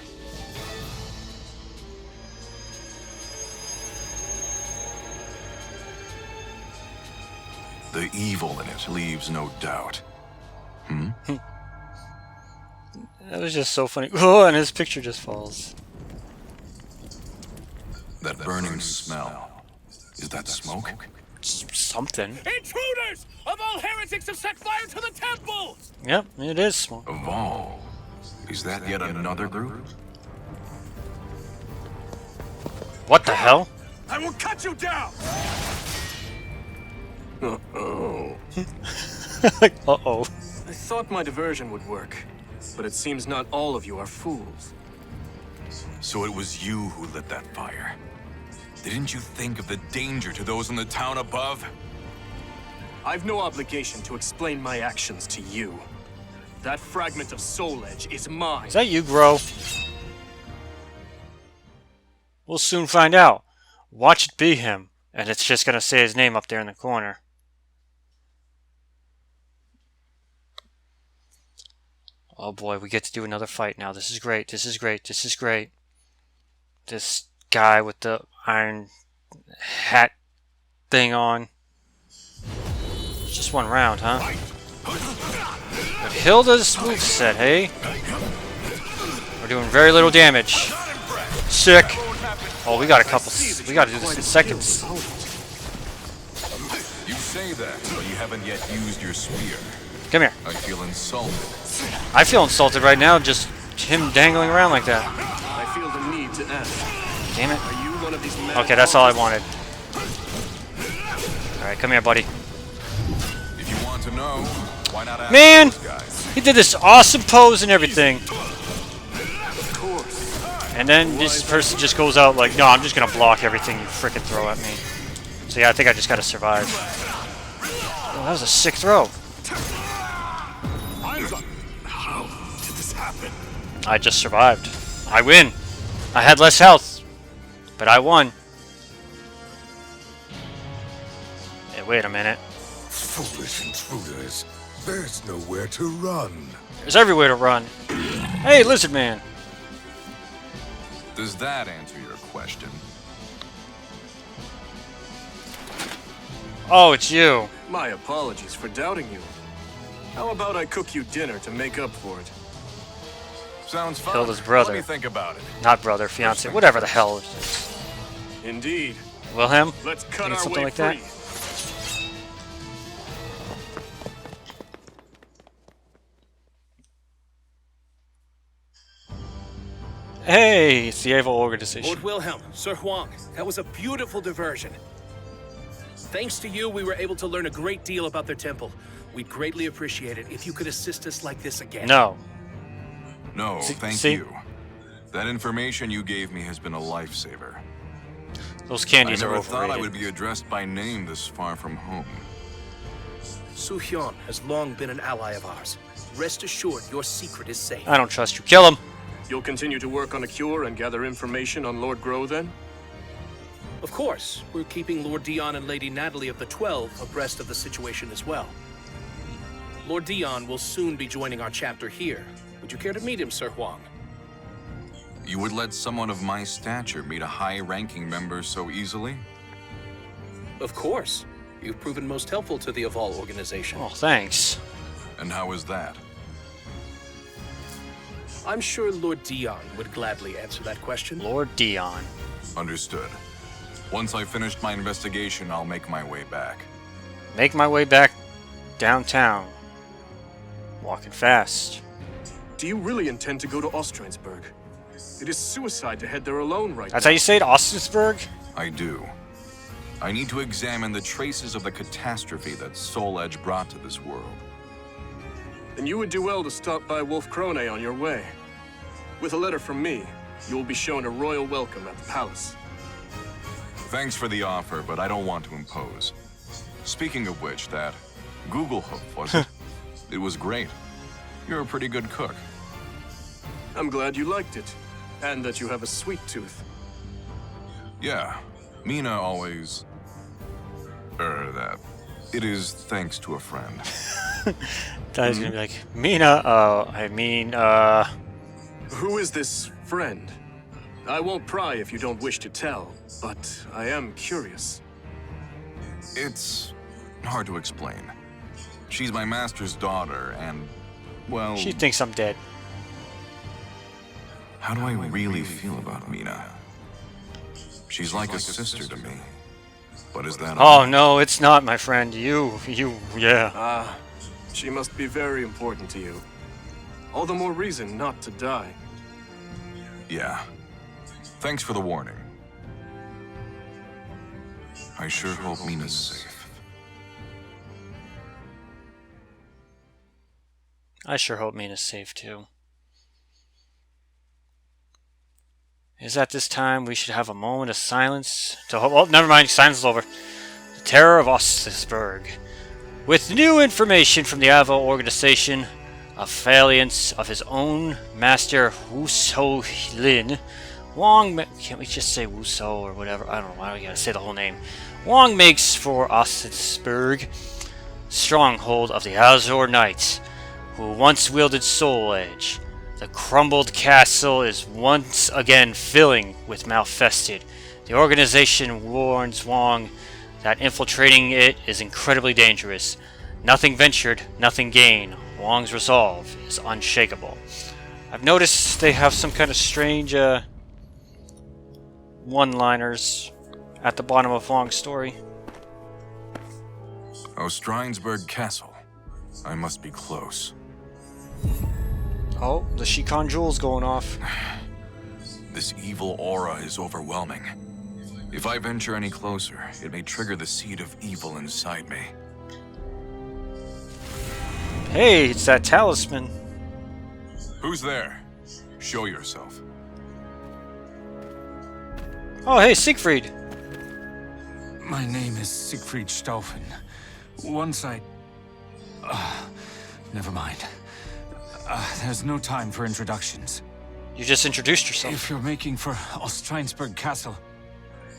Speaker 4: The evil in it leaves no doubt.
Speaker 1: That was just so funny. Oh, and his picture just falls.
Speaker 4: That burning smell. Is that smoke?
Speaker 1: Something.
Speaker 3: Intruders! Of all heretics have set fire to the temple!
Speaker 1: Yep, it is smoke.
Speaker 4: Of all. Is that yet another group?
Speaker 1: What the hell?
Speaker 3: I will cut you down!
Speaker 10: Uh-oh.
Speaker 1: Like, uh-oh.
Speaker 10: I thought my diversion would work, but it seems not all of you are fools.
Speaker 4: So it was you who lit that fire. Didn't you think of the danger to those in the town above?
Speaker 10: I've no obligation to explain my actions to you. That fragment of soul edge is mine.
Speaker 1: Is that you, Gro? We'll soon find out. Watch it be him. And it's just gonna say his name up there in the corner. Oh boy, we get to do another fight now. This is great, this is great, this is great. This guy with the iron hat thing on. It's just one round, huh? But Hilda's moveset, hey? We're doing very little damage. Sick. Oh, we got a couple. We got to do this in seconds.
Speaker 4: You say that, but you haven't yet used your spear.
Speaker 1: Come here.
Speaker 4: I feel insulted.
Speaker 1: I feel insulted right now, just him dangling around like that.
Speaker 10: I feel the need to ask.
Speaker 1: Damn it.
Speaker 10: Are you one of these men?
Speaker 1: Okay, that's all I wanted. Alright, come here, buddy.
Speaker 4: If you want to know, why not ask
Speaker 1: Man!
Speaker 4: those guys?
Speaker 1: He did this awesome pose and everything.
Speaker 10: Of course.
Speaker 1: And then this person just goes out like, no, I'm just going to block everything you frickin' throw at me. So yeah, I think I just got to survive. Oh, that was a sick throw.
Speaker 5: How did this happen?
Speaker 1: I just survived. I win. I had less health, but I won. Hey, wait a minute.
Speaker 2: Foolish intruders. There's nowhere to run.
Speaker 1: There's everywhere to run. Hey, Lizard Man.
Speaker 4: Does that answer your question?
Speaker 1: Oh, it's you.
Speaker 10: My apologies for doubting you. How about I cook you dinner to make up for it?
Speaker 4: Sounds fun.
Speaker 1: Hilda's brother.
Speaker 4: Let me think about it.
Speaker 1: Not brother, fiance, whatever the hell it is.
Speaker 10: Indeed.
Speaker 1: Wilhelm?
Speaker 10: Let's cut
Speaker 1: Think it's
Speaker 10: our
Speaker 1: something
Speaker 10: way
Speaker 1: like that?
Speaker 10: free.
Speaker 1: Hey, it's the evil organization.
Speaker 3: Lord Wilhelm, Sir Hwang, that was a beautiful diversion. Thanks to you, we were able to learn a great deal about their temple. We'd greatly appreciate it if you could assist us like this again.
Speaker 1: No.
Speaker 4: No, thank you. That information you gave me has been a lifesaver.
Speaker 1: Those candies
Speaker 4: I
Speaker 1: are
Speaker 4: never
Speaker 1: overrated.
Speaker 4: thought I would be addressed by name this far from home.
Speaker 3: Su Hyun has long been an ally of ours. Rest assured, your secret is safe.
Speaker 1: I don't trust you. Kill him.
Speaker 10: You'll continue to work on a cure and gather information on Lord Grow then?
Speaker 3: Of course, we're keeping Lord Dion and Lady Natalie of the 12 abreast of the situation as well. Lord Dion will soon be joining our chapter here. Would you care to meet him, Sir Hwang?
Speaker 4: You would let someone of my stature meet a high-ranking member so easily?
Speaker 3: Of course. You've proven most helpful to the Eval organization.
Speaker 1: Oh, thanks.
Speaker 4: And how is that?
Speaker 3: I'm sure Lord Dion would gladly answer that question.
Speaker 1: Lord Dion.
Speaker 4: Understood. Once I've finished my investigation, I'll make my way back.
Speaker 1: Make my way back downtown. Walking fast.
Speaker 10: Do you really intend to go to Ostrheinsburg? It is suicide to head there alone right
Speaker 1: That's
Speaker 10: now.
Speaker 1: how you say it, Ostrheinsburg?
Speaker 4: I do. I need to examine the traces of the catastrophe that Soul Edge brought to this world.
Speaker 10: Then you would do well to stop by Wolf Krone on your way. With a letter from me, you will be shown a royal welcome at the palace.
Speaker 4: Thanks for the offer, but I don't want to impose. Speaking of which, that Google hoof, was it? It was great. You're a pretty good cook.
Speaker 10: I'm glad you liked it, and that you have a sweet tooth.
Speaker 4: Yeah, Mina always... that. It is thanks to a friend.
Speaker 1: Daddy's gonna be like, Mina,
Speaker 10: Who is this friend? I won't pry if you don't wish to tell, but I am curious.
Speaker 4: It's hard to explain. She's my master's daughter, and, well...
Speaker 1: she thinks I'm dead.
Speaker 4: How do I really feel about Mina? She's like a sister to me. But is that
Speaker 1: Oh,
Speaker 4: all?
Speaker 1: no, it's not, my friend. Yeah.
Speaker 10: Ah, she must be very important to you. All the more reason not to die.
Speaker 4: Yeah. Thanks for the warning. I sure hope Mina's safe.
Speaker 1: I sure hope Mina's safe, too. Is at this time we should have a moment of silence to hope... Oh, never mind. Silence is over. The Terror of Ostrheinsburg. With new information from the Avo organization, a failance of his own master Wuso Lin, can't we just say Wuso or whatever? I don't know. Why do we gotta say the whole name? Whang makes for Ostrheinsburg, stronghold of the Azure Knights, who once wielded Soul Edge. The crumbled castle is once again filling with malfested. The organization warns Whang that infiltrating it is incredibly dangerous. Nothing ventured, nothing gained. Whang's resolve is unshakable. I've noticed they have some kind of strange one-liners at the bottom of Whang's story.
Speaker 4: Ostrheinsburg Castle. I must be close.
Speaker 1: Oh, the Shikon Jewel's going off.
Speaker 4: This evil aura is overwhelming. If I venture any closer, it may trigger the seed of evil inside me.
Speaker 1: Hey, it's that talisman.
Speaker 4: Who's there? Show yourself.
Speaker 1: Oh, hey, Siegfried.
Speaker 11: My name is Siegfried Stauffen. Once I... never mind. There's no time for introductions.
Speaker 1: You just introduced yourself.
Speaker 11: If you're making for Ostrheinsburg Castle,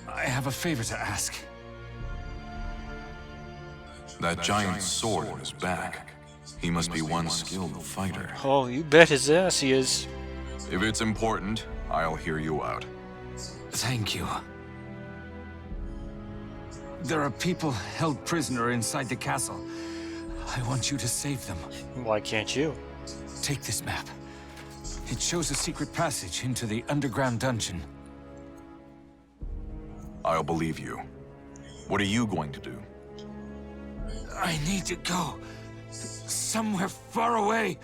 Speaker 11: I have a favor to ask.
Speaker 4: That giant sword in his back. He must be one skilled fighter.
Speaker 1: Oh, you bet his ass he is.
Speaker 4: If it's important, I'll hear you out.
Speaker 11: Thank you. There are people held prisoner inside the castle. I want you to save them.
Speaker 1: Why can't you?
Speaker 11: Take this map. It shows a secret passage into the underground dungeon.
Speaker 4: I'll believe you. What are you going to do?
Speaker 11: I need to go. Somewhere far away.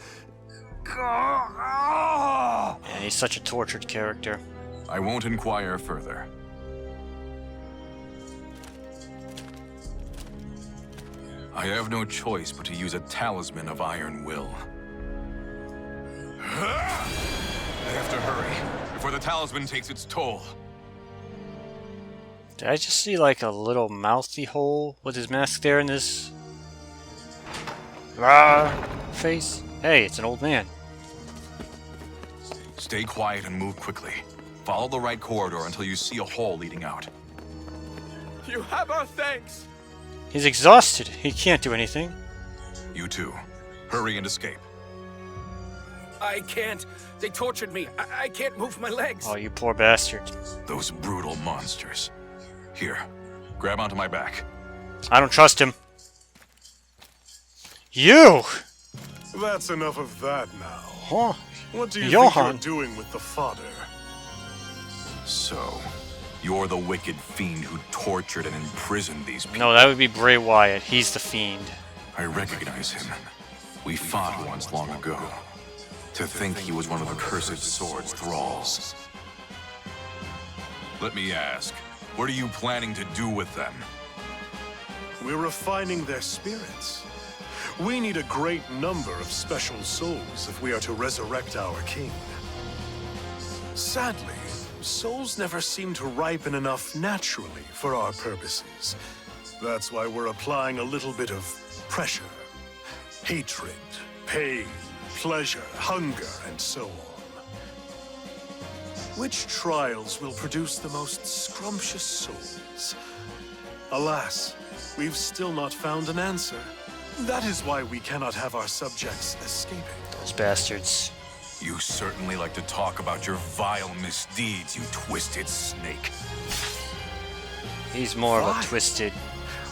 Speaker 1: And he's such a tortured character.
Speaker 4: I won't inquire further. I have no choice but to use a talisman of iron will. I have to hurry before the talisman takes its toll.
Speaker 1: Did I just see like a little mouthy hole with his mask there in this face? Hey, it's an old man.
Speaker 4: Stay quiet and move quickly. Follow the right corridor until you see a hole leading out.
Speaker 10: You have our thanks.
Speaker 1: He's exhausted. He can't do anything.
Speaker 4: You too. Hurry and escape.
Speaker 3: I can't. They tortured me. I can't move my legs.
Speaker 1: Oh, you poor bastard.
Speaker 4: Those brutal monsters. Here, grab onto my back.
Speaker 1: I don't trust him. You!
Speaker 5: That's enough of that now.
Speaker 1: Huh?
Speaker 5: What do you
Speaker 1: Johan.
Speaker 5: think you're doing with the fodder?
Speaker 4: So, you're the wicked fiend who tortured and imprisoned these people.
Speaker 1: No, that would be Bray Wyatt. He's the fiend.
Speaker 4: I recognize him. We fought once long ago. To think he was one of the cursed sword's thralls. Let me ask, what are you planning to do with them?
Speaker 5: We're refining their spirits. We need a great number of special souls if we are to resurrect our king. Sadly, souls never seem to ripen enough naturally for our purposes. That's why we're applying a little bit of pressure. Hatred, pain, pleasure, hunger, and so on. Which trials will produce the most scrumptious souls? Alas, we've still not found an answer. That is why we cannot have our subjects escaping.
Speaker 1: Those bastards.
Speaker 4: You certainly like to talk about your vile misdeeds, you twisted snake.
Speaker 1: He's more of a twisted...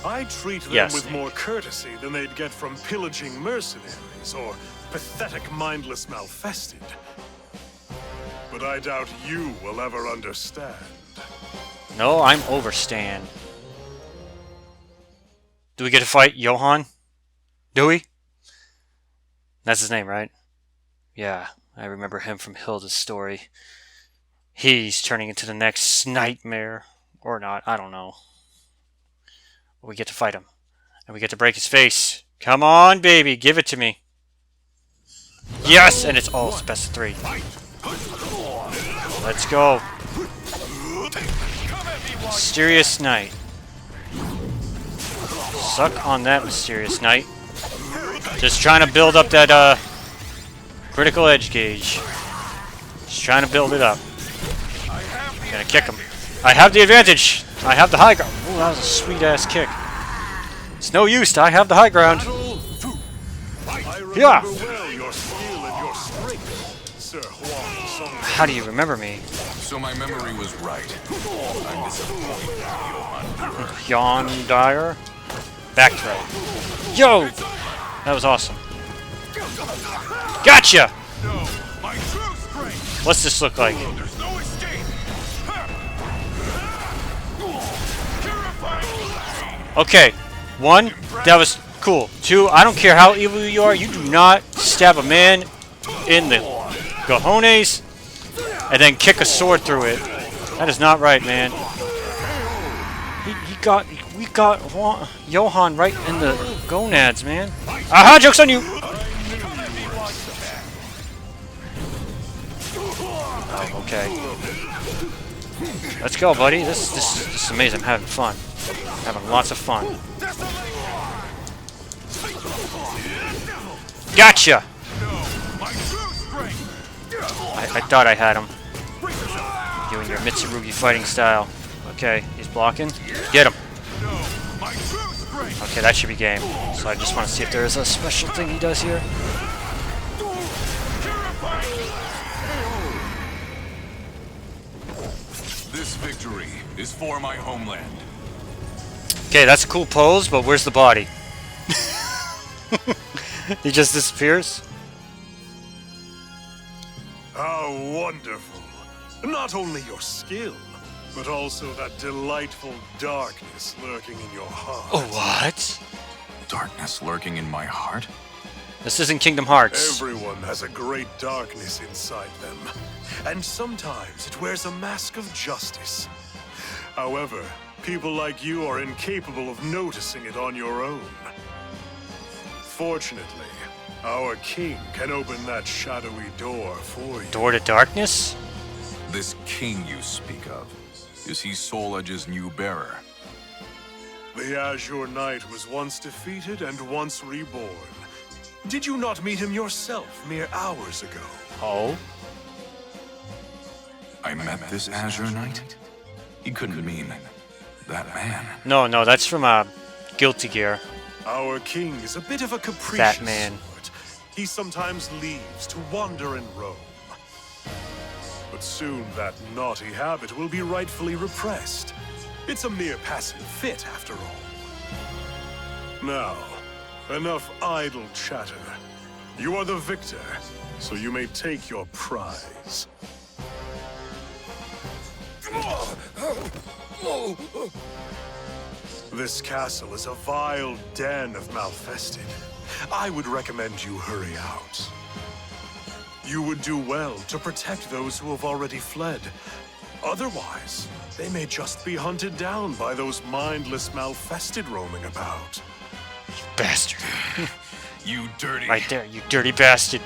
Speaker 5: I treat them with
Speaker 1: Snake.
Speaker 5: more courtesy than they'd get from pillaging mercenaries or pathetic mindless malfested. But I doubt you will ever understand.
Speaker 1: No, I'm overstand. Do we get to fight Johan? Do we? That's his name, right? Yeah, I remember him from Hilda's story. He's turning into the next nightmare. Or not, I don't know. We get to fight him. And we get to break his face. Come on, baby, give it to me. Yes! And it's it's best of 3. Let's go. Mysterious Knight. Suck on that, Mysterious Knight. Just trying to build up that critical edge gauge. Just trying to build it up. Gonna kick him. I have the advantage. I have the high ground. Ooh, that was a sweet ass kick. It's no use. I have the high ground. Yeah. How do you remember me?
Speaker 4: So my memory was right. I'm disappointed,
Speaker 1: Yawn Dyer. Backthrow. Yo! That was awesome. Gotcha! What's this look like? Okay. 1, that was cool. 2, I don't care how evil you are, you do not stab a man in the cojones and then kick a sword through it. That is not right, man. We got Johan right in the gonads, man. Aha, joke's on you! Oh, okay. Let's go, buddy. This is amazing. I'm having fun. Having lots of fun. Gotcha! I thought I had him. You and your Mitsurugi fighting style. Okay, he's blocking. Get him! Okay, that should be game. So I just want to see if there is a special thing he does here.
Speaker 4: This victory is for my homeland.
Speaker 1: Okay, that's a cool pose, but where's the body? He just disappears?
Speaker 5: How wonderful. Not only your skill, but also that delightful darkness lurking in your heart.
Speaker 1: Oh, what?
Speaker 4: Darkness lurking in my heart?
Speaker 1: This isn't Kingdom Hearts.
Speaker 5: Everyone has a great darkness inside them, and sometimes it wears a mask of justice. However, people like you are incapable of noticing it on your own. Fortunately, our king can open that shadowy door for you.
Speaker 1: Door to darkness?
Speaker 4: This king you speak of, is he Soul Edge's new bearer?
Speaker 5: The Azure Knight was once defeated and once reborn. Did you not meet him yourself mere hours ago?
Speaker 1: Oh?
Speaker 4: I met this Azure Knight? He couldn't mean that man.
Speaker 1: No, that's from Guilty Gear.
Speaker 5: Our king is a bit of a capricious
Speaker 1: That man.
Speaker 5: sort. He sometimes leaves to wander and roam. But soon that naughty habit will be rightfully repressed. It's a mere passing fit, after all. Now, enough idle chatter. You are the victor, so you may take your prize. This castle is a vile den of malfested. I would recommend you hurry out. You would do well to protect those who have already fled. Otherwise, they may just be hunted down by those mindless malfested roaming about.
Speaker 1: Bastard.
Speaker 4: You dirty...
Speaker 1: Right there, you dirty bastard.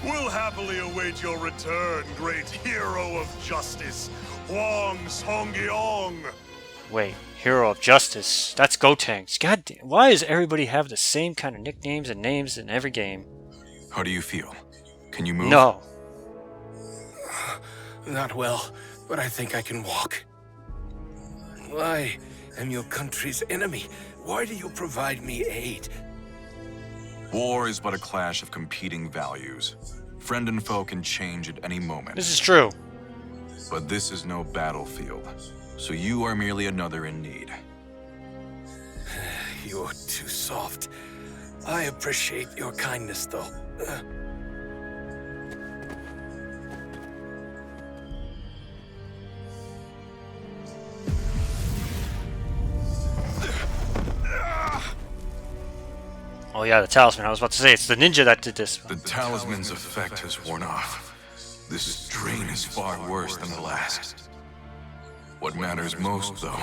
Speaker 5: We'll happily await your return, great hero of justice, Hwang Song-gyong.
Speaker 1: Wait, Hero of Justice. That's Gotenks. God damn, why does everybody have the same kind of nicknames and names in every game?
Speaker 4: How do you feel? Can you move?
Speaker 1: No.
Speaker 3: Not well, but I think I can walk. I am your country's enemy. Why do you provide me aid?
Speaker 4: War is but a clash of competing values. Friend and foe can change at any moment.
Speaker 1: This is true.
Speaker 4: But this is no battlefield, so you are merely another in need.
Speaker 3: You're too soft. I appreciate your kindness, though.
Speaker 1: Oh yeah, the talisman. I was about to say, it's the ninja that did this.
Speaker 4: The talisman's effect has worn off. This strain is far worse than the last. What matters most, though,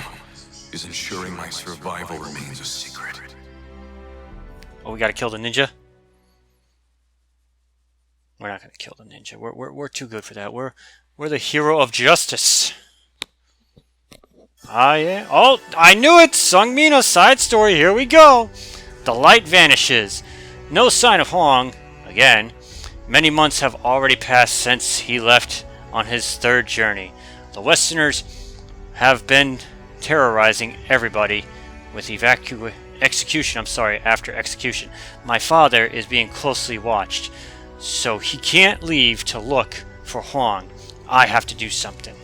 Speaker 4: is ensuring my survival remains a secret.
Speaker 1: Oh, we gotta kill the ninja? We're not gonna kill the ninja. We're too good for that. We're the hero of justice. Ah, yeah. Oh, I knew it! Seong side story. Here we go. The light vanishes. No sign of Hwang. Again. Many months have already passed since he left on his third journey. The Westerners have been terrorizing everybody with execution after execution. My father is being closely watched, so he can't leave to look for Hwang. I have to do something.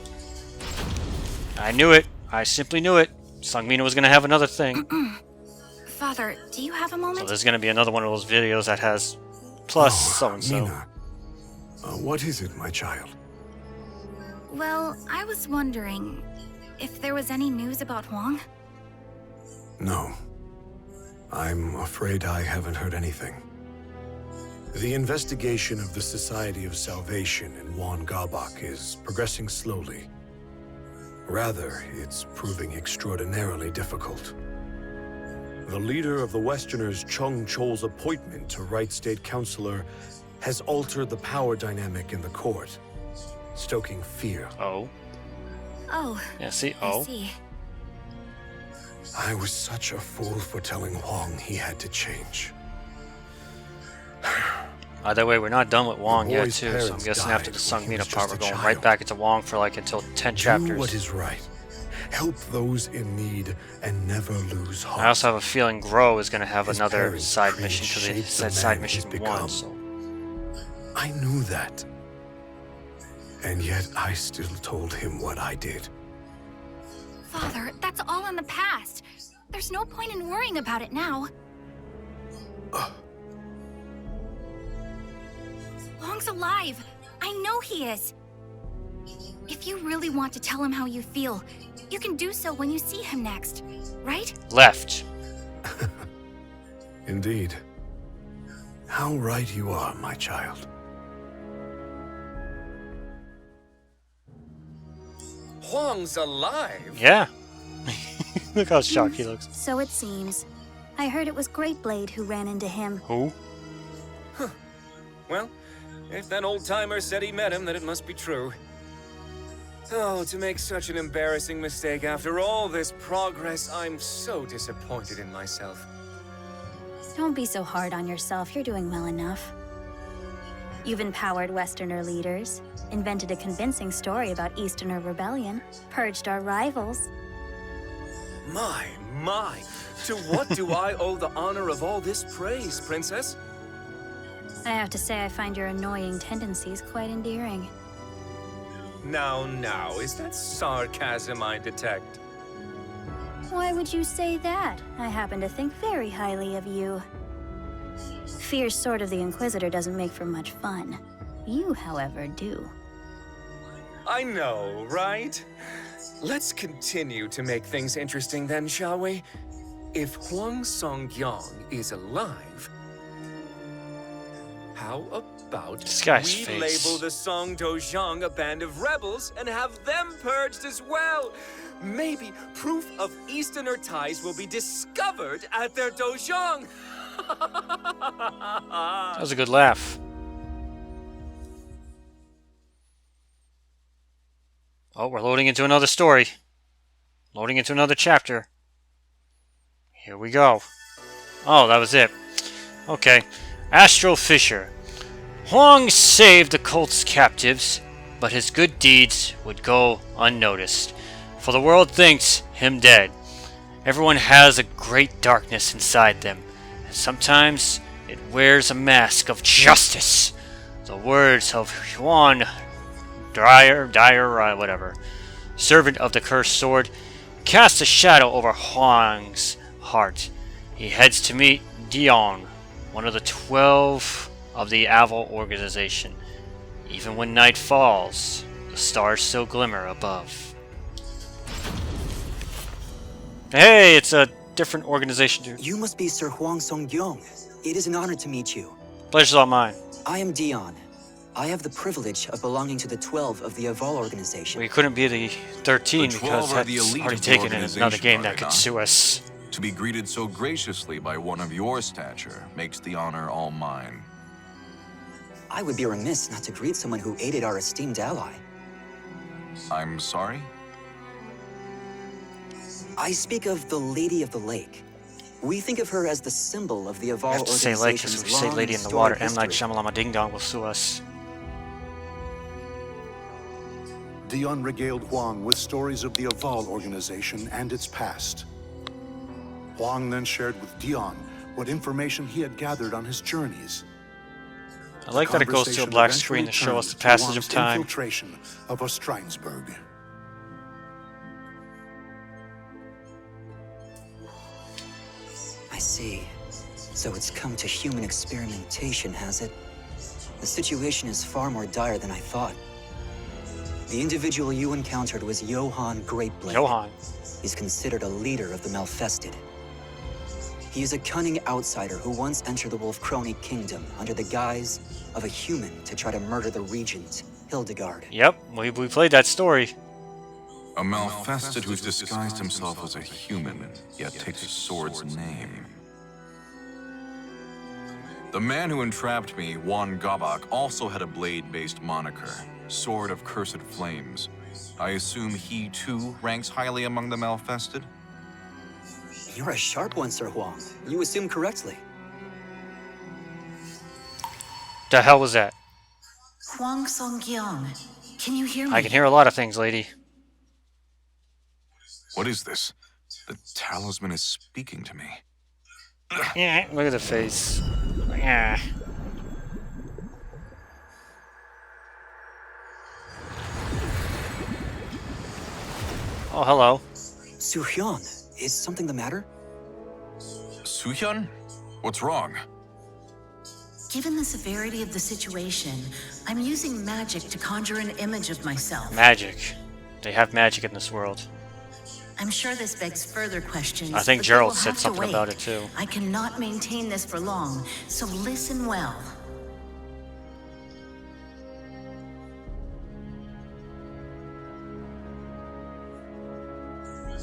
Speaker 1: I knew it. I simply knew it. Seong was going to have another thing.
Speaker 7: Father, do you have a
Speaker 1: So
Speaker 7: moment?
Speaker 1: there's going to be another one of those videos that has plus so-and-so.
Speaker 5: Mina. What is it, my child?
Speaker 7: Well, I was wondering if there was any news about Hwang.
Speaker 5: No. I'm afraid I haven't heard anything. The investigation of the Society of Salvation in Won-Gabak is progressing slowly. Rather, it's proving extraordinarily difficult. The leader of the Westerners, Chung Chol's appointment to Right State Councilor has altered the power dynamic in the court, stoking fear.
Speaker 1: Oh.
Speaker 7: Oh,
Speaker 1: Yeah, see?
Speaker 7: I
Speaker 1: Oh.
Speaker 7: see.
Speaker 5: I was such a fool for telling Hwang he had to change.
Speaker 1: Either way, we're not done with Wong
Speaker 5: The
Speaker 1: yet,
Speaker 5: boy's
Speaker 1: too, so I'm
Speaker 5: parents
Speaker 1: guessing after the
Speaker 5: died when he
Speaker 1: Seong
Speaker 5: was
Speaker 1: part,
Speaker 5: just
Speaker 1: we're
Speaker 5: a
Speaker 1: going right
Speaker 5: child.
Speaker 1: back into Wong for like until 10
Speaker 5: Do
Speaker 1: chapters.
Speaker 5: what is right. Help those in need and never lose heart.
Speaker 1: I also have a feeling Grow is going to have
Speaker 5: His
Speaker 1: another
Speaker 5: parents'
Speaker 1: side
Speaker 5: creed
Speaker 1: mission because they
Speaker 5: shaped the
Speaker 1: said
Speaker 5: man
Speaker 1: side
Speaker 5: he's
Speaker 1: mission
Speaker 5: become.
Speaker 1: 1, so...
Speaker 5: I knew that. And yet I still told him what I did.
Speaker 7: Father, that's all in the past. There's no point in worrying about it now. Hwang's alive. I know he is. If you really want to tell him how you feel, You can do so when you see him next, right?
Speaker 1: Left.
Speaker 5: Indeed. How right you are, my child.
Speaker 6: Hwang's alive?
Speaker 1: Yeah. Look how shocked he looks.
Speaker 9: So it seems. I heard it was Greatblade who ran into him.
Speaker 1: Who?
Speaker 6: Well, if that old-timer said he met him, then it must be true. Oh, to make such an embarrassing mistake after all this progress, I'm so disappointed in myself.
Speaker 9: Don't be so hard on yourself, you're doing well enough. You've empowered Westerner leaders, invented a convincing story about Easterner rebellion, purged our rivals.
Speaker 6: My. To what do I owe the honor of all this praise, Princess?
Speaker 9: I have to say I find your annoying tendencies quite endearing.
Speaker 6: Now, is that sarcasm I detect?
Speaker 9: Why would you say that? I happen to think very highly of you. Fierce Sword of the Inquisitor doesn't make for much fun. You, however, do.
Speaker 6: I know, right? Let's continue to make things interesting then, shall we? If Hwang Song-gyong is alive, how about
Speaker 1: This guy's
Speaker 6: we
Speaker 1: face.
Speaker 6: label the Song Dojang a band of rebels and have them purged as well? Maybe proof of Easterner ties will be discovered at their Dojang.
Speaker 1: That was a good laugh. Oh, we're loading into another story. Loading into another chapter. Here we go. Oh, that was it. Okay. Astral Fisher. Hwang saved the cult's captives, but his good deeds would go unnoticed, for the world thinks him dead. Everyone has a great darkness inside them, and sometimes it wears a mask of justice. The words of Hwang Dyer, whatever, servant of the cursed sword, cast a shadow over Hwang's heart. He heads to meet Dion, one of the 12 of the Aval organization. Even when night falls, the stars still glimmer above. Hey, it's a different organization, dude.
Speaker 12: You must be Sir Hwang Song-gyong. It is an honor to meet you.
Speaker 1: Pleasure's all mine.
Speaker 12: I am Dion. I have the privilege of belonging to the 12 of the Aval organization.
Speaker 1: We couldn't be the 13
Speaker 4: The 12
Speaker 1: because
Speaker 4: are the
Speaker 1: that's
Speaker 4: elite
Speaker 1: already
Speaker 4: of the
Speaker 1: taken in another game that
Speaker 4: organization,
Speaker 1: could
Speaker 4: are they
Speaker 1: sue us.
Speaker 4: To be greeted so graciously by one of your stature makes the honor all mine.
Speaker 12: I would be remiss not to greet someone who aided our esteemed ally.
Speaker 4: I'm sorry?
Speaker 12: I speak of the Lady of the Lake. We think of her as the symbol of the Aval
Speaker 1: We have to say lake because
Speaker 12: organization's
Speaker 1: if we say
Speaker 12: long
Speaker 1: lady in
Speaker 12: and
Speaker 1: the
Speaker 12: storied
Speaker 1: water, M. Night
Speaker 12: history.
Speaker 1: Shyamalama Ding Dong will sue us.
Speaker 2: Dion regaled Hwang with stories of the Aval organization and its past. Hwang then shared with Dion what information he had gathered on his journeys.
Speaker 1: I like that it goes to a black screen to show us the passage of time.
Speaker 2: Infiltration of Ostrheinsburg.
Speaker 12: I see. So it's come to human experimentation, has it? The situation is far more dire than I thought. The individual you encountered was Johann Greatblade.
Speaker 1: Johann.
Speaker 12: He's considered a leader of the Malfested. He is a cunning outsider who once entered the Wolfkrone Kingdom under the guise of a human to try to murder the regent, Hildegard.
Speaker 1: Yep, we played that story.
Speaker 4: A Malfested who's disguised himself as a human, yet takes a sword's name. The man who entrapped me, Wan Gabak, also had a blade-based moniker, Sword of Cursed Flames. I assume he, too, ranks highly among the Malfested?
Speaker 12: You're a sharp one, Sir Hwang. You assume correctly.
Speaker 1: The hell was that?
Speaker 8: Hwang Song-gyong, can you hear me?
Speaker 1: I can hear a lot of things, lady.
Speaker 4: What is this? The talisman is speaking to me.
Speaker 1: Yeah, look at the face. Yeah. Oh, hello.
Speaker 12: Soo-hyun, is something the matter?
Speaker 4: Soo-hyun? What's wrong?
Speaker 8: Given the severity of the situation, I'm using magic to conjure an image of myself.
Speaker 1: Magic. They have magic in this world.
Speaker 8: I'm sure this begs further questions.
Speaker 1: I think
Speaker 8: but
Speaker 1: Gerald
Speaker 8: we'll
Speaker 1: said
Speaker 8: have to
Speaker 1: something
Speaker 8: wait.
Speaker 1: about it too.
Speaker 8: I cannot maintain this for long, so listen well.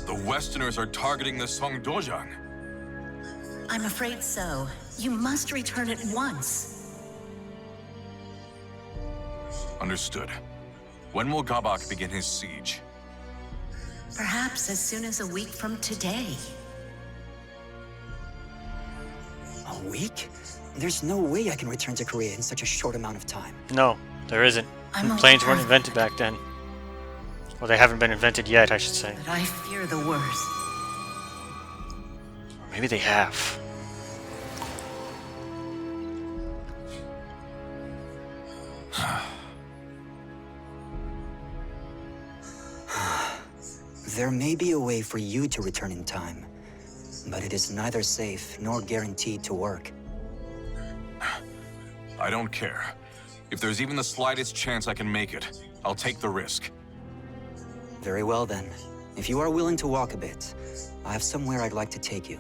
Speaker 4: The Westerners are targeting the Seong Dojang.
Speaker 8: I'm afraid so. You must return at once.
Speaker 4: Understood. When will Gabak begin his siege?
Speaker 8: Perhaps as soon as a week from today.
Speaker 12: A week? There's no way I can return to Korea in such a short amount of time.
Speaker 1: No, there isn't.
Speaker 8: I'm
Speaker 1: Planes
Speaker 8: aware
Speaker 1: weren't
Speaker 8: of
Speaker 1: invented back then. Well, they haven't been invented yet, I should say.
Speaker 8: But I fear the worst.
Speaker 1: Or maybe they have.
Speaker 12: There may be a way for you to return in time, but it is neither safe nor guaranteed to work.
Speaker 4: I don't care. If there's even the slightest chance I can make it, I'll take the risk.
Speaker 12: Very well then. If you are willing to walk a bit, I have somewhere I'd like to take you.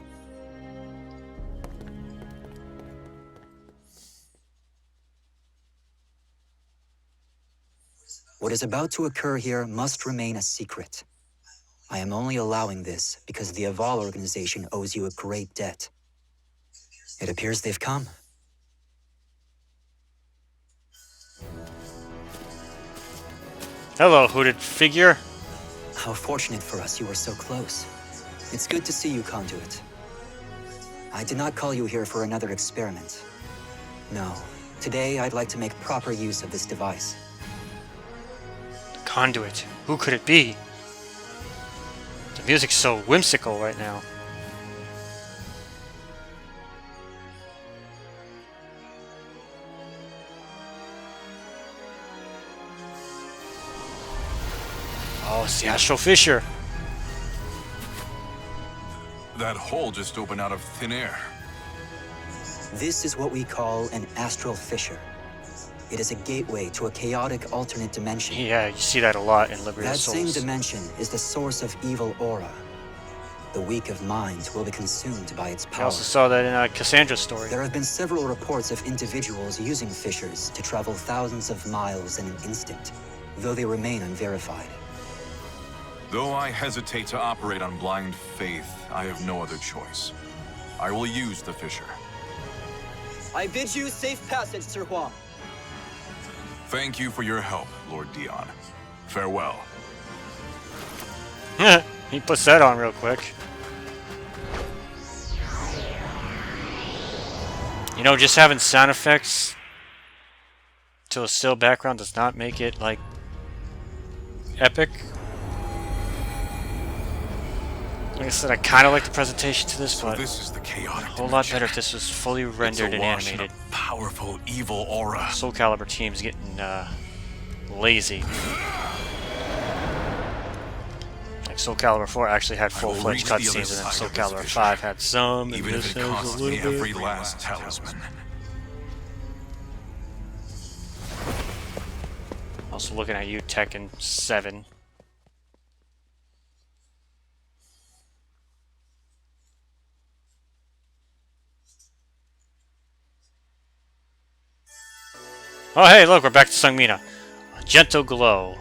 Speaker 12: What is about to occur here must remain a secret. I am only allowing this because the Aval organization owes you a great debt. It appears they've come.
Speaker 1: Hello, hooded figure.
Speaker 12: How fortunate for us you were so close. It's good to see you, Conduit. I did not call you here for another experiment. No, today I'd like to make proper use of this device.
Speaker 1: Conduit. Who could it be? The music's so whimsical right now. Oh, it's the Astral Fissure.
Speaker 4: That hole just opened out of thin air.
Speaker 12: This is what we call an astral fissure. It is a gateway to a chaotic alternate dimension.
Speaker 1: Yeah, you see that a lot in Liberty of
Speaker 12: That same
Speaker 1: Souls.
Speaker 12: dimension is the source of evil aura. The weak of mind will be consumed by its
Speaker 1: I
Speaker 12: power.
Speaker 1: also saw that in Cassandra's story.
Speaker 12: There have been several reports of individuals using fissures to travel thousands of miles in an instant, though they remain unverified.
Speaker 4: Though I hesitate to operate on blind faith, I have no other choice. I will use the fissure.
Speaker 12: I bid you safe passage, Sir Hwang.
Speaker 4: Thank you for your help, Lord Dion. Farewell.
Speaker 1: He puts that on real quick. You know, just having sound effects to a still background does not make it, like, epic. Like I said, I kind of like the presentation to this, but
Speaker 4: this is the chaotic
Speaker 1: a whole lot better if this was fully rendered and animated.
Speaker 4: Powerful evil aura.
Speaker 1: Soul Calibur team's getting lazy. Like Soul Calibur 4 actually had full-fledged cutscenes, and then Soul Calibur 5 had some, and
Speaker 4: Even
Speaker 1: this
Speaker 4: if it
Speaker 1: has
Speaker 4: costs
Speaker 1: a
Speaker 4: me
Speaker 1: little
Speaker 4: every
Speaker 1: bit.
Speaker 4: last talisman.
Speaker 1: Also looking at you, Tekken 7. Oh hey, look, we're back to Sungmina. A gentle glow.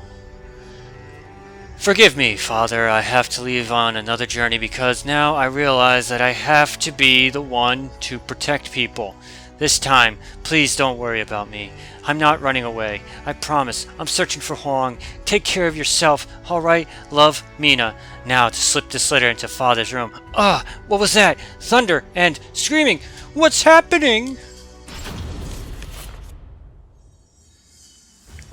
Speaker 1: Forgive me, Father, I have to leave on another journey because now I realize that I have to be the one to protect people. This time, please don't worry about me. I'm not running away. I promise. I'm searching for Hwang. Take care of yourself, alright? Love, Mina. Now to slip this letter into Father's room. Ah, what was that? Thunder and screaming. What's happening?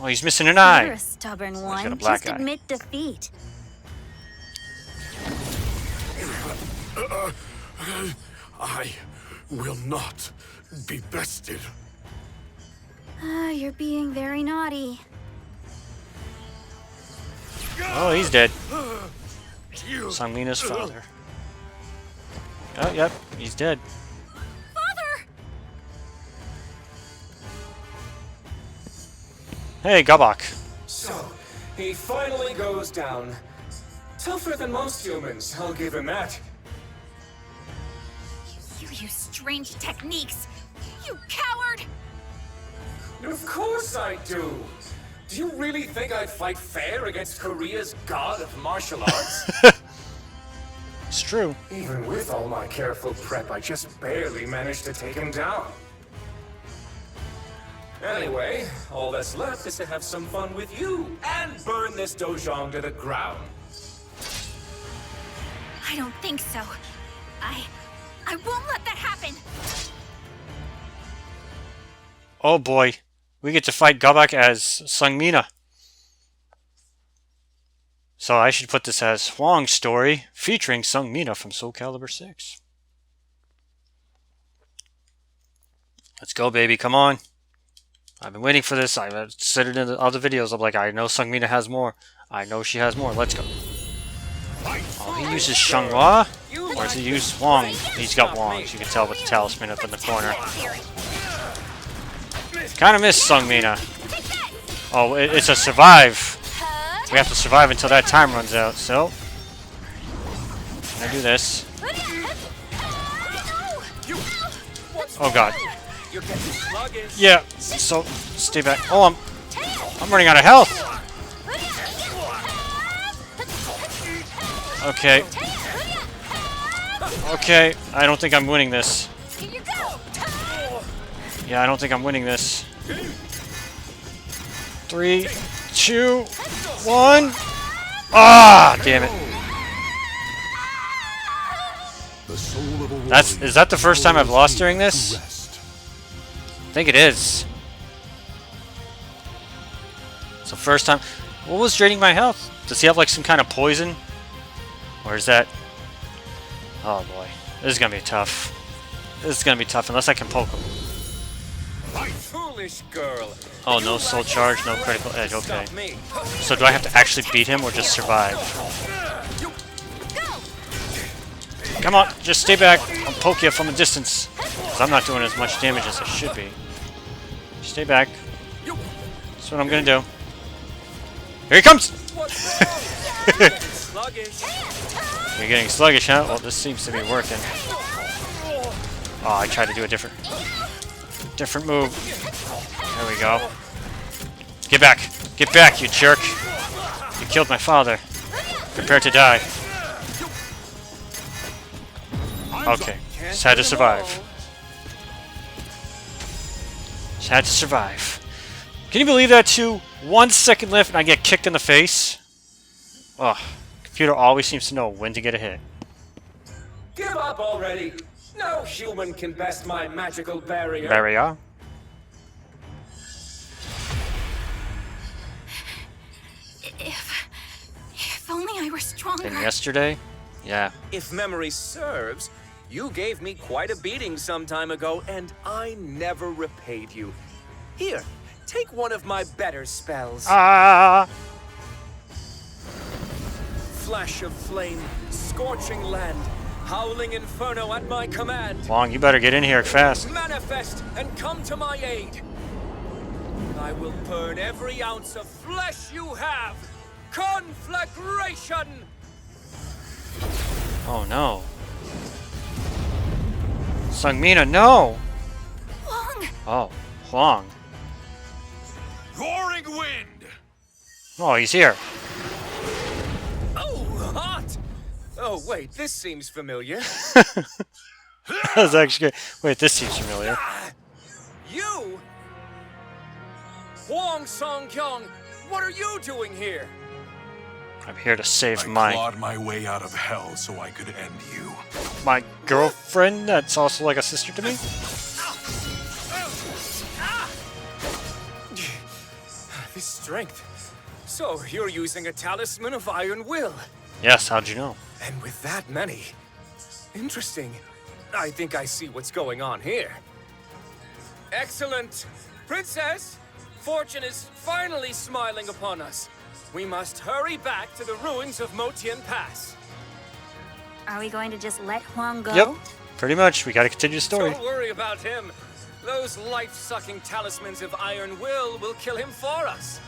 Speaker 1: Oh, he's missing an eye.
Speaker 9: You're a stubborn
Speaker 1: got a
Speaker 9: one.
Speaker 1: black
Speaker 9: Just
Speaker 1: eye.
Speaker 9: admit defeat.
Speaker 5: I will not be bested.
Speaker 9: You're being very naughty.
Speaker 1: Oh, he's dead. Sangmina's father. Oh, yep, he's dead.
Speaker 9: Father!
Speaker 1: Hey, Gabak.
Speaker 6: So, he finally goes down. Tougher than most humans, I'll give him that.
Speaker 7: You use strange techniques. You coward!
Speaker 6: Of course I do. Do you really think I'd fight fair against Korea's god of martial arts?
Speaker 1: It's true.
Speaker 6: Even with all my careful prep, I just barely managed to take him down. Anyway, all that's left is to have some fun with you and burn this dojang to the ground.
Speaker 7: I don't think so. I won't let that happen.
Speaker 1: Oh boy. We get to fight Gabak as Seongmina. So I should put this as Hwang's story featuring Seongmina from Soul Calibur 6. Let's go, baby. Come on. I've been waiting for this. I've said it in the other videos. I'm like, I know Seongmina has more. I know she has more. Let's go. Oh, he uses Xianghua? Or does he use Hwang? He's got Hwang, as you can tell with the talisman up in the corner. Kind of miss Seongmina. Oh, it's a survive. We have to survive until that time runs out, so... I'm gonna do this. Oh god. Yeah, so stay back. Oh, I'm running out of health. Okay. Okay, I don't think I'm winning this. Yeah, I don't think I'm winning this. 3, 2, 1. Ah, damn it. Is that the first time I've lost during this? I think it is. It's the first time. What was draining my health? Does he have like some kind of poison? Or is that... Oh boy. This is gonna be tough. This is gonna be tough unless I can poke him.
Speaker 6: Foolish girl.
Speaker 1: Oh, no soul charge, no critical edge, okay. So do I have to actually beat him or just survive? Come on, just stay back. I'll poke you from a distance. Because I'm not doing as much damage as I should be. Stay back. That's what I'm gonna do. Here he comes! You're getting sluggish, huh? Well, this seems to be working. Oh, I tried to do a different move. There we go. Get back! Get back, you jerk! You killed my father. Prepare to die. Okay, just had to survive. Just had to survive. Can you believe that too? 1 second left and I get kicked in the face? Ugh. Computer always seems to know when to get a hit.
Speaker 6: Give up already! No human can best my magical barrier.
Speaker 1: Barrier?
Speaker 7: If only I were stronger.
Speaker 1: Than yesterday? Yeah.
Speaker 6: If memory serves, you gave me quite a beating some time ago, and I never repaid you. Here, take one of my better spells.
Speaker 1: Ah!
Speaker 6: Flash of flame, scorching land, howling inferno at my command.
Speaker 1: Hwang, you better get in here fast.
Speaker 6: Manifest and come to my aid. I will burn every ounce of flesh you have. Conflagration!
Speaker 1: Oh no. Seongmina, no!
Speaker 7: Hwang!
Speaker 1: Oh, Hwang.
Speaker 11: Roaring wind!
Speaker 1: Oh, he's here.
Speaker 6: Oh, hot! Oh, wait, this seems familiar.
Speaker 1: That was actually good. Wait, this seems familiar.
Speaker 6: You? Hwang Song-kyung, what are you doing here?
Speaker 1: I'm here to save
Speaker 4: I clawed my way out of hell so I could end you.
Speaker 1: my girlfriend that's also like a sister to me.
Speaker 6: This strength. So, you're using a talisman of iron will.
Speaker 1: Yes, how'd you know?
Speaker 6: And with that many. Interesting. I think I see what's going on here. Excellent. Princess, fortune is finally smiling upon us. We must hurry back to the ruins of Motian Pass.
Speaker 9: Are we going to just let Hwang go?
Speaker 1: Yep, pretty much. We gotta continue the story.
Speaker 6: Don't worry about him. Those life-sucking talismans of iron will kill him for us.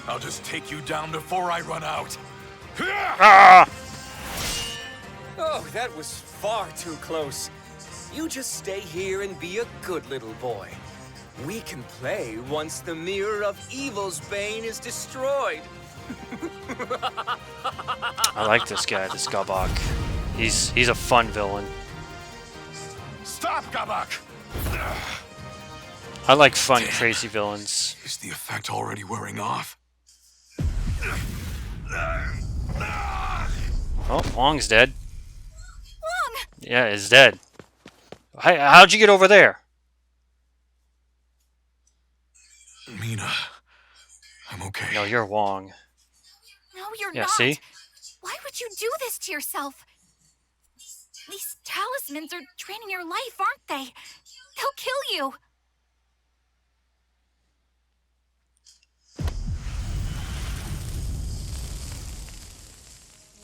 Speaker 4: I'll just take you down before I run out.
Speaker 1: Ah!
Speaker 6: Oh, that was far too close. You just stay here and be a good little boy. We can play once the Mirror of Evil's Bane is destroyed.
Speaker 1: I like this guy, this Gabak. He's a fun villain.
Speaker 4: Stop, Gabak!
Speaker 1: I like fun, crazy villains.
Speaker 4: Is the effect already wearing off?
Speaker 1: Oh, Hwang's dead.
Speaker 7: Hwang!
Speaker 1: Yeah, he's dead. How'd you get over there?
Speaker 4: Mina, I'm okay.
Speaker 1: No, you're Hwang.
Speaker 7: No, you're
Speaker 1: Yeah,
Speaker 7: not.
Speaker 1: see?
Speaker 7: Why would you do this to yourself? These talismans are draining your life, aren't they? They'll kill you.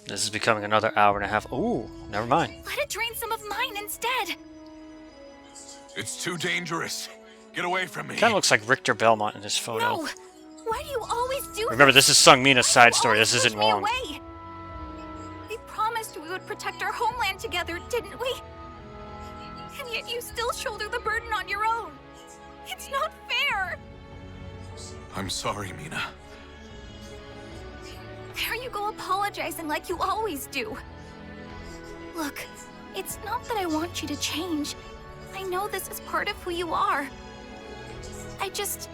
Speaker 1: This is becoming another hour and a half. Ooh, never mind.
Speaker 7: Let it drain some of mine instead.
Speaker 4: It's too dangerous. Get away from me.
Speaker 1: Kind of looks like Richter Belmont in this photo.
Speaker 7: No! Why do you always do
Speaker 1: Remember, this is Seong Mina's side
Speaker 7: You
Speaker 1: story.
Speaker 7: always
Speaker 1: This isn't
Speaker 7: push me
Speaker 1: Hwang.
Speaker 7: away. We promised we would protect our homeland together, didn't we? And yet you still shoulder the burden on your own. It's not fair.
Speaker 4: I'm sorry, Mina.
Speaker 7: There you go apologizing like you always do. Look, it's not that I want you to change. I know this is part of who you are. I just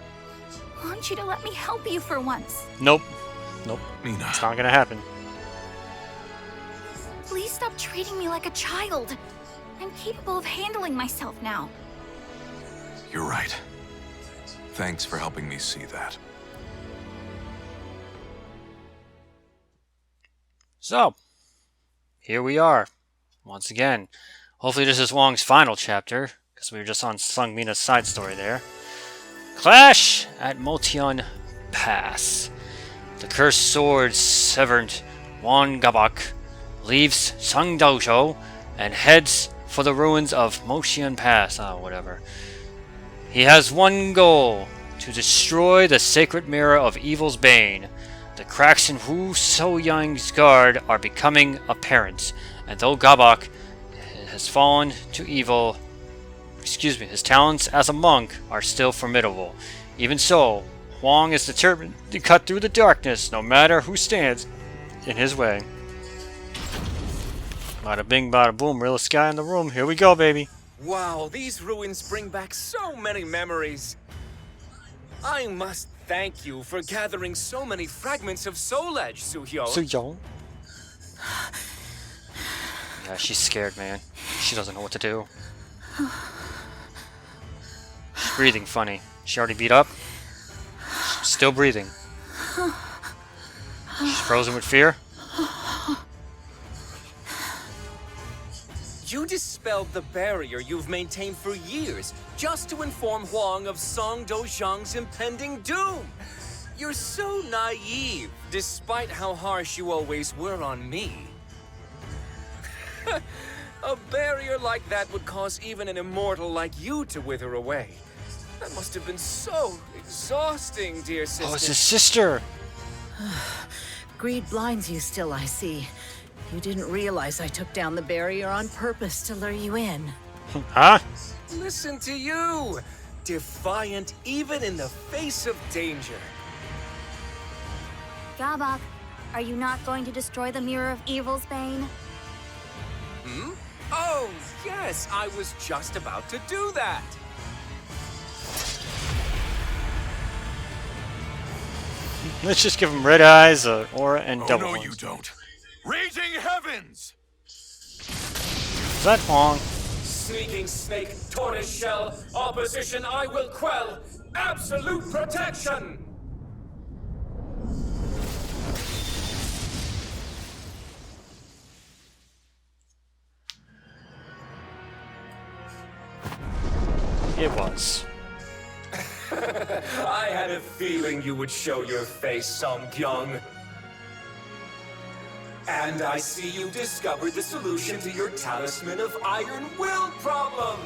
Speaker 7: want you to let me help you for once.
Speaker 1: Nope. Nope.
Speaker 4: Mina.
Speaker 1: It's not gonna happen.
Speaker 7: Please stop treating me like a child. I'm capable of handling myself now.
Speaker 4: You're right. Thanks for helping me see that.
Speaker 1: So, here we are. Once again. Hopefully this is Hwang's final chapter, because we were just on Seong Mina's side story there. Clash at Motion Pass. The cursed sword severed Hwang Gabak leaves Sangdojo and heads for the ruins of Motion Pass. Oh, whatever. He has one goal: to destroy the sacred mirror of evil's bane. The cracks in Wu So-young's guard are becoming apparent, and though Gabak has fallen to evil, his talents as a monk are still formidable. Even so, Hwang is determined to cut through the darkness, no matter who stands in his way. Bada bing, bada boom, realest guy in the room. Here we go, baby.
Speaker 6: Wow, these ruins bring back so many memories. I must thank you for gathering so many fragments of soul edge, Soo-hyo.
Speaker 1: Soo-hyo. Yeah, she's scared, man. She doesn't know what to do. She's breathing funny. She already beat up. She's still breathing. She's frozen with fear.
Speaker 6: You dispelled the barrier you've maintained for years just to inform Hwang of Song Dozhang's impending doom. You're so naive, despite how harsh you always were on me. A barrier like that would cause even an immortal like you to wither away. That must have been so exhausting, dear sister.
Speaker 1: Oh, it's his sister.
Speaker 8: Greed blinds you still, I see. You didn't realize I took down the barrier on purpose to lure you in.
Speaker 1: Huh?
Speaker 6: Listen to you! Defiant even in the face of danger.
Speaker 9: Gabak, are you not going to destroy the Mirror of Evil's Bane?
Speaker 6: Hmm? Oh, yes, I was just about to do that.
Speaker 1: Let's just give him red eyes, aura, and double.
Speaker 4: Oh, no, you don't. Raging heavens!
Speaker 1: Is that Hwang?
Speaker 6: Sneaking snake, tortoise shell, opposition I will quell. Absolute protection!
Speaker 1: It was.
Speaker 6: I had a feeling you would show your face, Song-kyung. And I see you discovered the solution to your Talisman of Iron Will problem!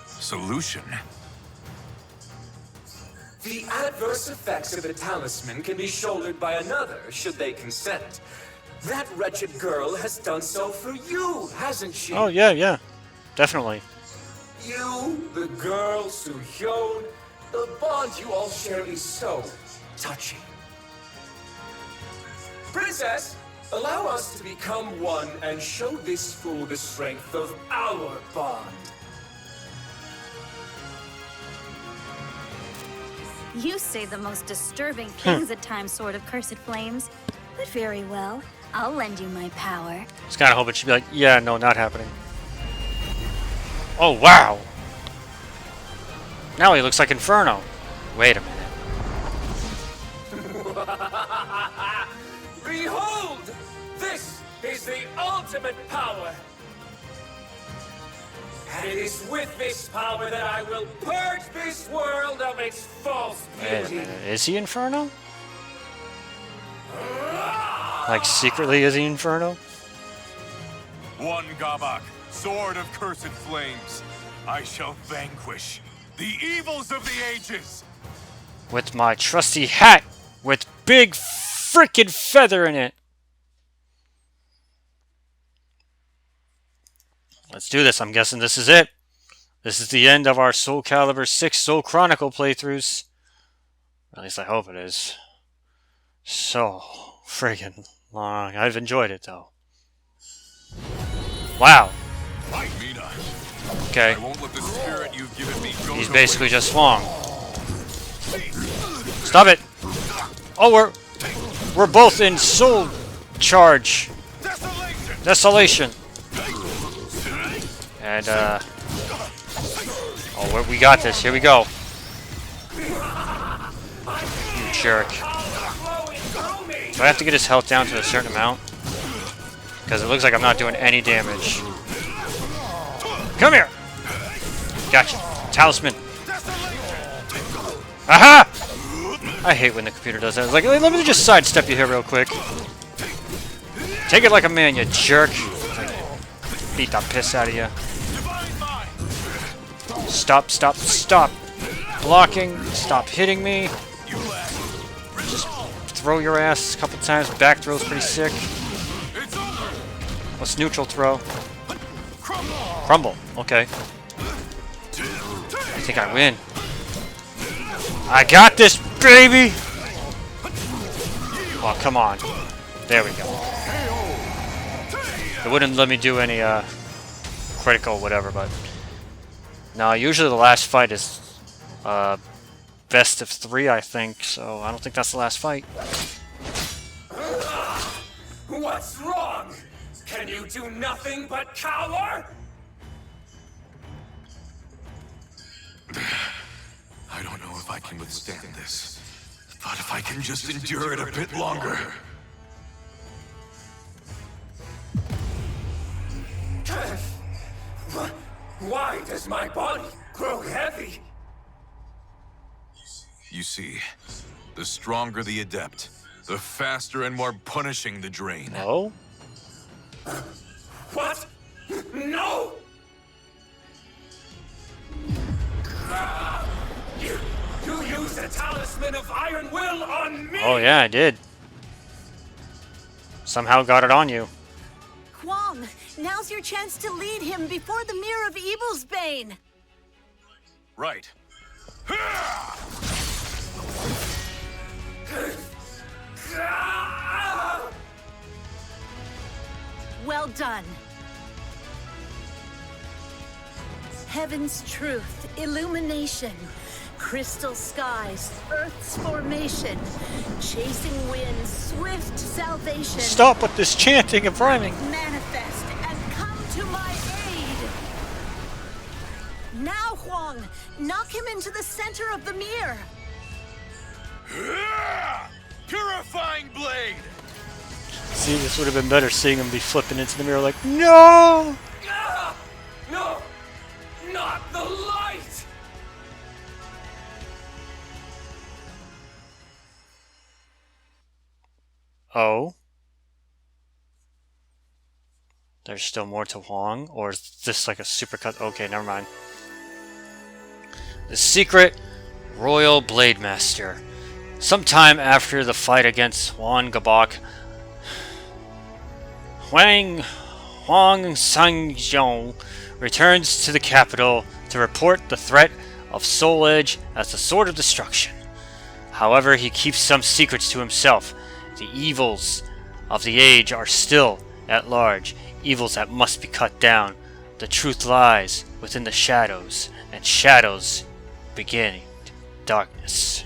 Speaker 4: Solution?
Speaker 6: The adverse effects of a talisman can be shouldered by another, should they consent. That wretched girl has done so for you, hasn't she?
Speaker 1: Oh, yeah. Definitely.
Speaker 6: You, the girl, Soo-hyun, the bond you all share is so touching. Princess, allow us to become one and show this fool the strength of our bond.
Speaker 9: You say the most disturbing things at times, Sword of Cursed Flames. But very well. I'll lend you my power.
Speaker 1: I was kind of hoping she'd be like, yeah, no, not happening. Oh, wow. Now he looks like Inferno. Wait a minute.
Speaker 6: Behold! This is the ultimate power! And it is with this power that I will purge this world of its false
Speaker 1: Wait a
Speaker 6: beauty.
Speaker 1: minute. Is he Inferno? Like, secretly is he Inferno?
Speaker 4: One Gabak, sword of cursed flames. I shall vanquish the evils of the ages.
Speaker 1: With my trusty hat with big frickin' feather in it. Let's do this. I'm guessing this is it. This is the end of our Soul Calibur 6 Soul Chronicle playthroughs. At least I hope it is. So friggin' long. I've enjoyed it though. Wow.
Speaker 4: Mina,
Speaker 1: Okay.
Speaker 4: I won't let the spirit you've given me go
Speaker 1: He's
Speaker 4: to
Speaker 1: basically
Speaker 4: waste.
Speaker 1: just Long. Stop it! Oh, we're both in soul charge. Desolation. And oh, we got this. Here we go. You jerk. Do I have to get his health down to a certain amount? Because it looks like I'm not doing any damage. Come here! Gotcha. Talisman. Aha! I hate when the computer does that. It's like, let me just sidestep you here real quick. Take it like a man, you jerk. Beat the piss out of you. Stop, stop, stop. Blocking. Stop hitting me. Just throw your ass a couple times. Back throw's pretty sick. What's neutral throw? Crumble. Okay. I think I win. I got this, baby! Oh, come on. There we go. It wouldn't let me do any critical whatever, but no, usually the last fight is best of 3, I think, so I don't think that's the last fight.
Speaker 6: What's wrong? Can you do nothing but cower?
Speaker 4: I don't know if I can withstand this, but if I can just endure it a bit longer.
Speaker 6: Why does my body grow heavy?
Speaker 4: You see, the stronger the adept, the faster and more punishing the drain.
Speaker 1: Oh?
Speaker 6: What? No! You used the talisman of Iron Will on me!
Speaker 1: Oh yeah, I did. Somehow got it on you.
Speaker 8: Hwang, now's your chance to lead him before the Mirror of Evil's Bane.
Speaker 4: Right.
Speaker 8: Well done. Heaven's truth, illumination, crystal skies, earth's formation, chasing winds, swift salvation.
Speaker 1: Stop with this chanting and rhyming.
Speaker 8: Manifest and come to my aid. Now, Hwang, knock him into the center of the mirror.
Speaker 4: Purifying blade!
Speaker 1: See, this would have been better seeing him be flipping into the mirror like, no!
Speaker 6: No! Not the light!
Speaker 1: Oh? There's still more to Hwang? Or is this like a supercut? Okay, never mind. The secret Royal Blade Master. Sometime after the fight against Hwang Gabok, Hwang Sang-jeong returns to the capital to report the threat of Soul Edge as the Sword of Destruction. However, he keeps some secrets to himself. The evils of the age are still at large, evils that must be cut down. The truth lies within the shadows, and shadows beginning darkness.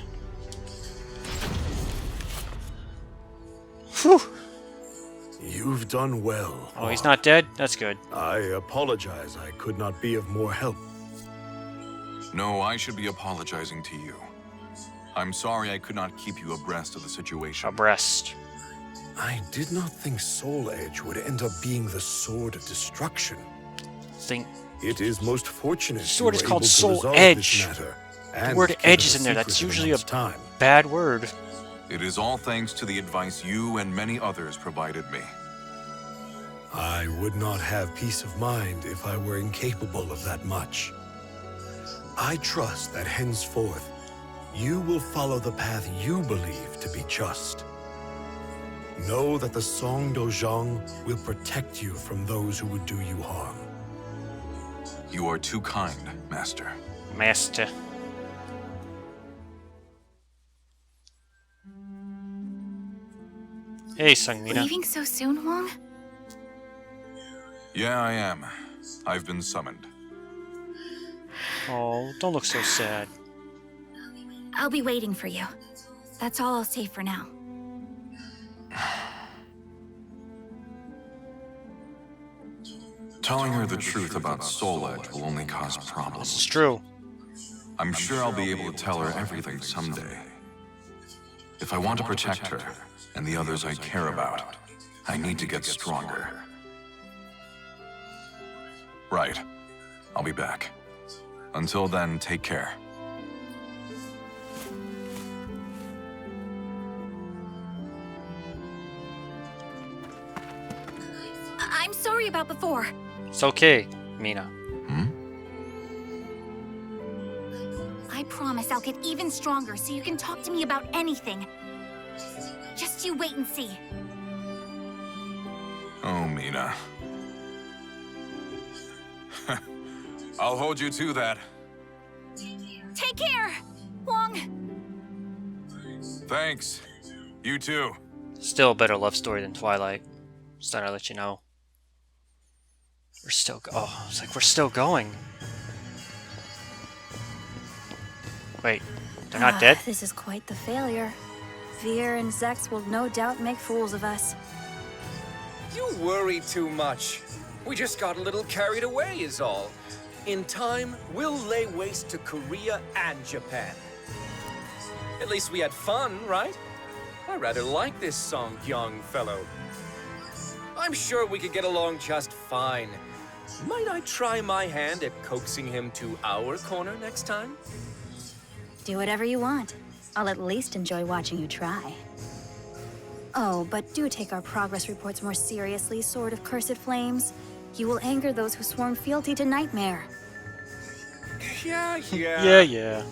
Speaker 1: Whew.
Speaker 5: You've done well.
Speaker 1: Oh, he's not dead? That's good.
Speaker 5: I apologize. I could not be of more help.
Speaker 4: No, I should be apologizing to you. I'm sorry I could not keep you abreast of the situation.
Speaker 1: Abreast.
Speaker 5: I did not think Soul Edge would end up being the Sword of Destruction. It is most fortunate
Speaker 1: sword
Speaker 5: you
Speaker 1: is
Speaker 5: were
Speaker 1: called
Speaker 5: able to
Speaker 1: Soul
Speaker 5: resolve
Speaker 1: Edge.
Speaker 5: this matter,
Speaker 1: The
Speaker 5: and
Speaker 1: word
Speaker 5: keep
Speaker 1: edge
Speaker 5: it
Speaker 1: is in there. That's
Speaker 5: secret
Speaker 1: usually a
Speaker 5: amongst time.
Speaker 1: bad word.
Speaker 4: It is all thanks to the advice you and many others provided me.
Speaker 5: I would not have peace of mind if I were incapable of that much. I trust that henceforth, you will follow the path you believe to be just. Know that the Song Dojang will protect you from those who would do you harm.
Speaker 4: You are too kind, Master.
Speaker 1: Master. Hey, Sungmina.
Speaker 7: Leaving so soon, Hwang?
Speaker 4: Yeah, I am. I've been summoned.
Speaker 1: Oh, don't look so sad.
Speaker 7: I'll be waiting for you. That's all I'll say for now.
Speaker 4: Telling her the truth about Soul Edge will only cause problems.
Speaker 1: It's true.
Speaker 4: I'm sure I'll be able to tell her everything someday. If I want to protect her and the others I care about, I need to get stronger. Right. I'll be back. Until then, take care.
Speaker 7: I'm sorry about before.
Speaker 1: It's okay, Mina.
Speaker 7: I promise I'll get even stronger so you can talk to me about anything. Just you wait and see.
Speaker 4: Oh, Mina. I'll hold you to that.
Speaker 7: Take care, Hwang.
Speaker 4: Thanks. You too.
Speaker 1: Still a better love story than Twilight. Just thought I'd let you know. We're still it's like we're still going. Wait, they're not dead?
Speaker 9: This is quite the failure. Veer and Zex will no doubt make fools of us.
Speaker 6: You worry too much. We just got a little carried away is all. In time, we'll lay waste to Korea and Japan. At least we had fun, right? I rather like this Song young fellow. I'm sure we could get along just fine. Might I try my hand at coaxing him to our corner next time?
Speaker 9: Do whatever you want. I'll at least enjoy watching you try. Oh, but do take our progress reports more seriously, Sword of Cursed Flames. You will anger those who sworn fealty to Nightmare.
Speaker 1: Yeah.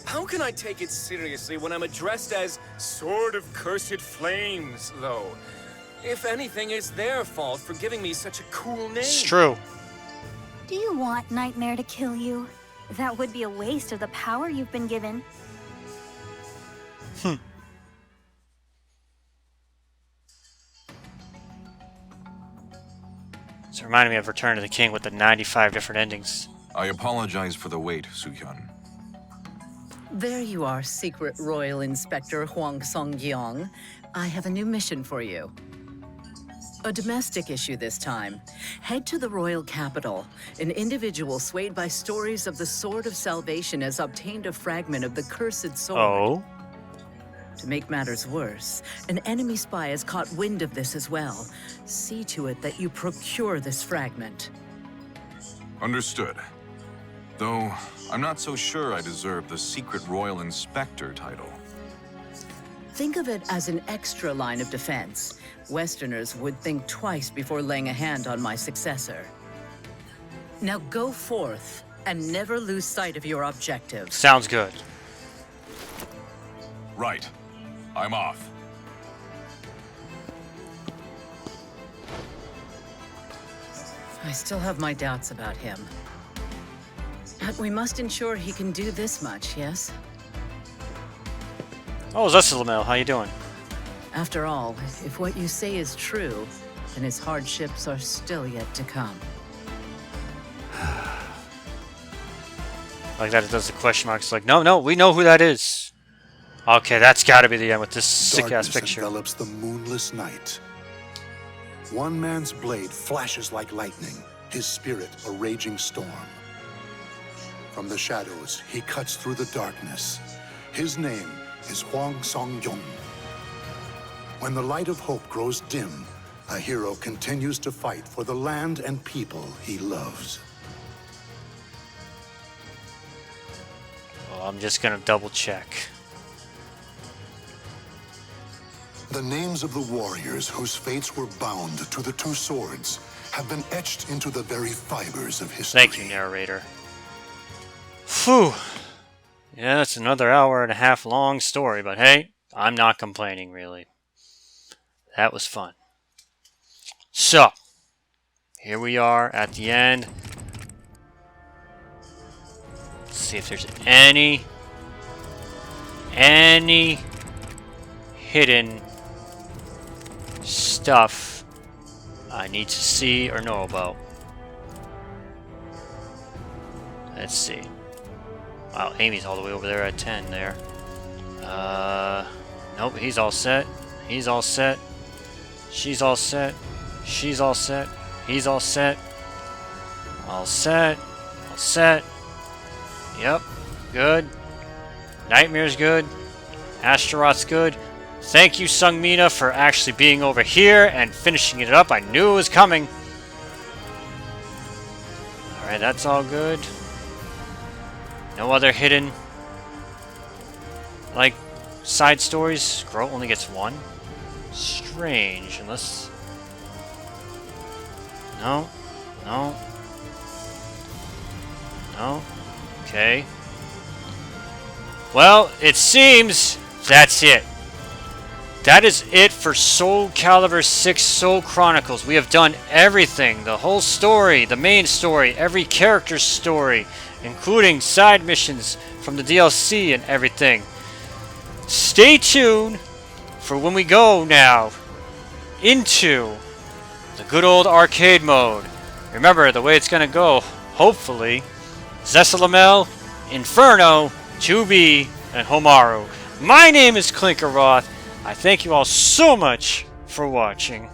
Speaker 6: How can I take it seriously when I'm addressed as Sword of Cursed Flames, though? If anything, it's their fault for giving me such a cool name.
Speaker 1: It's true.
Speaker 9: Do you want Nightmare to kill you? That would be a waste of the power you've been given.
Speaker 1: It's reminding me of Return of the King with the 95 different endings.
Speaker 4: I apologize for the wait, Soo-hyun.
Speaker 8: There you are, Secret Royal Inspector Hwang Song-yeong. I have a new mission for you. A domestic issue this time. Head to the royal capital. An individual swayed by stories of the Sword of Salvation has obtained a fragment of the cursed sword.
Speaker 1: Oh?
Speaker 8: To make matters worse, an enemy spy has caught wind of this as well. See to it that you procure this fragment.
Speaker 4: Understood. Though, I'm not so sure I deserve the Secret Royal Inspector title.
Speaker 8: Think of it as an extra line of defense. Westerners would think twice before laying a hand on my successor. Now go forth and never lose sight of your objectives.
Speaker 1: Sounds good.
Speaker 4: Right. I'm off.
Speaker 8: I still have my doubts about him. But we must ensure he can do this much, yes?
Speaker 1: Oh, Zessalamel, how you doing?
Speaker 8: After all, if what you say is true, then his hardships are still yet to come.
Speaker 1: Like that, it does the question marks. Like, no, we know who that is. Okay, that's got to be the end with this sick-ass
Speaker 2: Darkness
Speaker 1: picture.
Speaker 2: envelops the moonless night. One man's blade flashes like lightning, his spirit a raging storm. From the shadows, he cuts through the darkness. His name is Hwang Song-yong. When the light of hope grows dim, a hero continues to fight for the land and people he loves.
Speaker 1: Well, I'm just gonna double check.
Speaker 2: The names of the warriors whose fates were bound to the two swords have been etched into the very fibers of history.
Speaker 1: Thank you, narrator. Phew. Yeah, that's another hour and a half long story, but hey, I'm not complaining, really. That was fun. So, here we are at the end. Let's see if there's any hidden stuff I need to see or know about. Let's see. Wow, Amy's all the way over there at 10 there. Nope, he's all set. He's all set. She's all set. She's all set. He's all set. All set. All set. Yep. Good. Nightmare's good. Astaroth's good. Thank you, Sungmina, for actually being over here and finishing it up. I knew it was coming. Alright, that's all good. No other hidden, like, side stories. Scroll only gets one. Strange, unless... No. No. No. Okay. Well, it seems that's it. That is it for Soul Calibur 6 Soul Chronicles. We have done everything. The whole story, the main story, every character's story, including side missions from the DLC and everything. Stay tuned for when we go now into the good old arcade mode. Remember, the way it's going to go, hopefully, Zessalamel, Inferno, 2B, and Homaru. My name is Clinkeroith. I thank you all so much for watching.